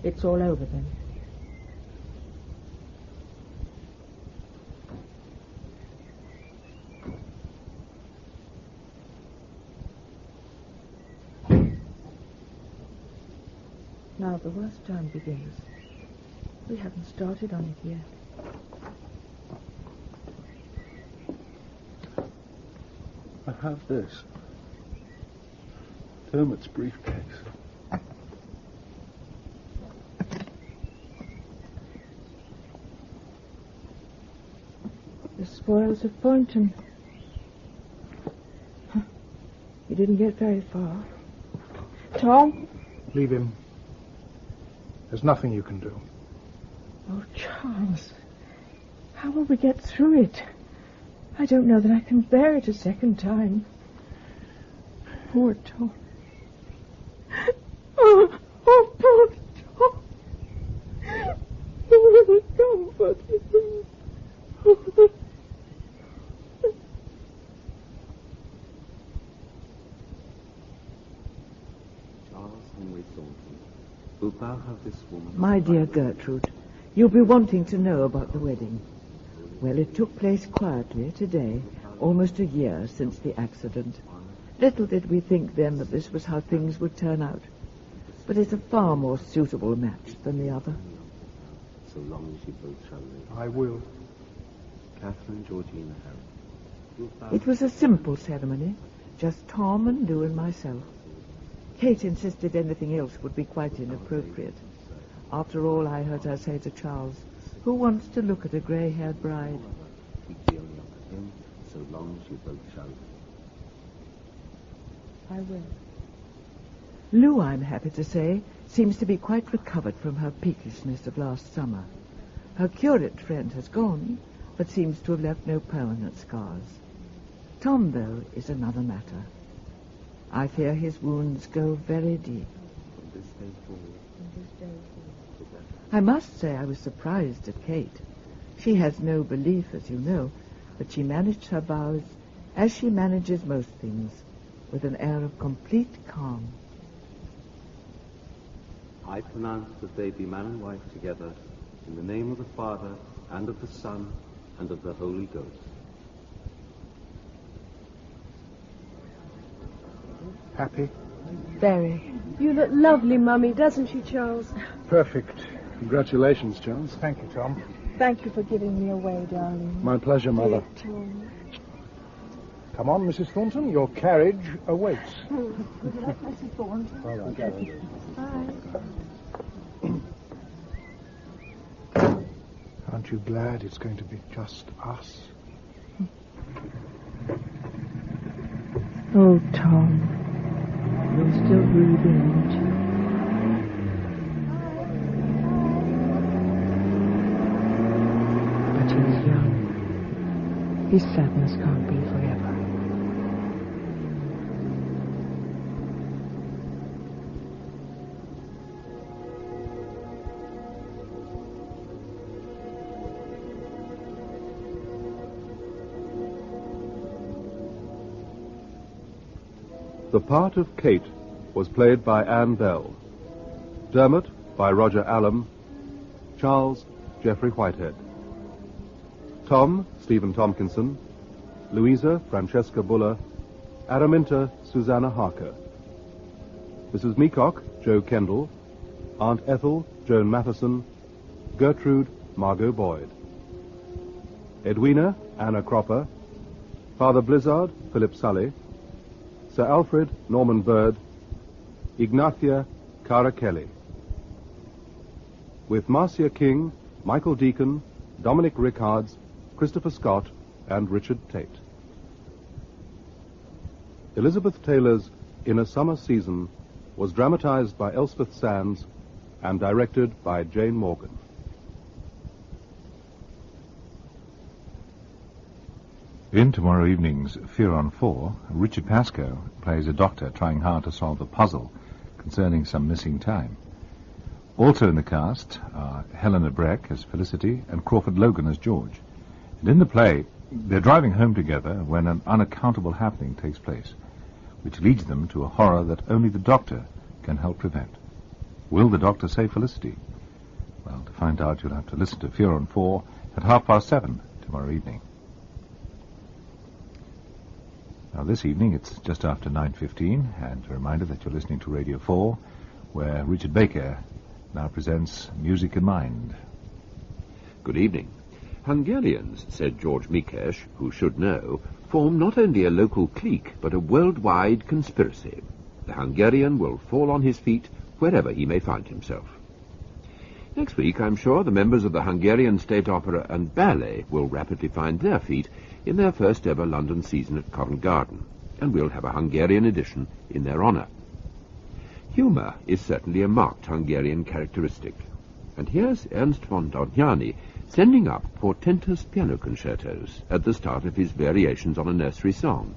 It's all over then. Now the worst time begins. We haven't started on it yet. I have this. Dermot's briefcase. The spoils of Thornton. You didn't get very far. Tom? Leave him. There's nothing you can do. Oh, Charles. How will we get through it? I don't know that I can bear it a second time. Poor Tom. Oh, poor Tom. Oh, the comfort. Wilt thou have this woman? My dear Gertrude, you'll be wanting to know about the wedding. Well, it took place quietly today, almost a year since the accident. Little did we think then that this was how things would turn out. But it's a far more suitable match than the other. So long as you both shall live. I will. Catherine Georgina Harry. It was a simple ceremony, just Tom and Lou and myself. Kate insisted anything else would be quite inappropriate. After all, I heard her say to Charles, who wants to look at a grey-haired bride? Keep the only of him, so long as you both shall live. I will. Lou, I'm happy to say, seems to be quite recovered from her peakishness of last summer. Her curate friend has gone, but seems to have left no permanent scars. Tom, though, is another matter. I fear his wounds go very deep. From this day forward. I must say I was surprised at Kate. She has no belief, as you know, but she managed her vows, as she manages most things, with an air of complete calm. I pronounce that they be man and wife together, in the name of the Father, and of the Son, and of the Holy Ghost. Happy? Very. You look lovely, Mummy, doesn't she, Charles? Perfect. Congratulations, Charles. Thank you, Tom. Thank you for giving me away, darling. My pleasure, Mother. Dear Tom. Come on, Mrs. Thornton. Your carriage awaits. Good luck, Mrs. Thornton. All right. Bye. Aren't you glad it's going to be just us? Oh, Tom. You're still breathing, aren't you? But he's young. His sadness can't be forever. The part of Kate was played by Anne Bell, Dermot by Roger Allam, Charles Geoffrey Whitehead, Tom Stephen Tompkinson, Louisa Francesca Buller, Araminta Susanna Harker, Mrs. Meacock Joe Kendall, Aunt Ethel Joan Matheson, Gertrude Margot Boyd, Edwina Anna Cropper, Father Blizzard Philip Sully, Sir Alfred Norman Bird, Ignatia Cara Kelly. With Marcia King, Michael Deacon, Dominic Rickards, Christopher Scott, and Richard Tate. Elizabeth Taylor's In a Summer Season was dramatized by Elspeth Sands and directed by Jane Morgan. In tomorrow evening's Fear on 4, Richard Pascoe plays a doctor trying hard to solve a puzzle concerning some missing time. Also in the cast are Helena Breck as Felicity and Crawford Logan as George. And in the play, they're driving home together when an unaccountable happening takes place, which leads them to a horror that only the doctor can help prevent. Will the doctor save Felicity? Well, to find out, you'll have to listen to Fear on 4 at 7:30 tomorrow evening. Now, this evening, it's just after 9:15, and a reminder that you're listening to Radio 4, where Richard Baker now presents Music in Mind. Good evening. Hungarians, said George Mikesh, who should know, form not only a local clique, but a worldwide conspiracy. The Hungarian will fall on his feet wherever he may find himself. Next week, I'm sure, the members of the Hungarian State Opera and Ballet will rapidly find their feet in their first ever London season at Covent Garden, and we'll have a Hungarian edition in their honour. Humour is certainly a marked Hungarian characteristic, and here's Ernst von Dohnányi sending up portentous piano concertos at the start of his variations on a nursery song.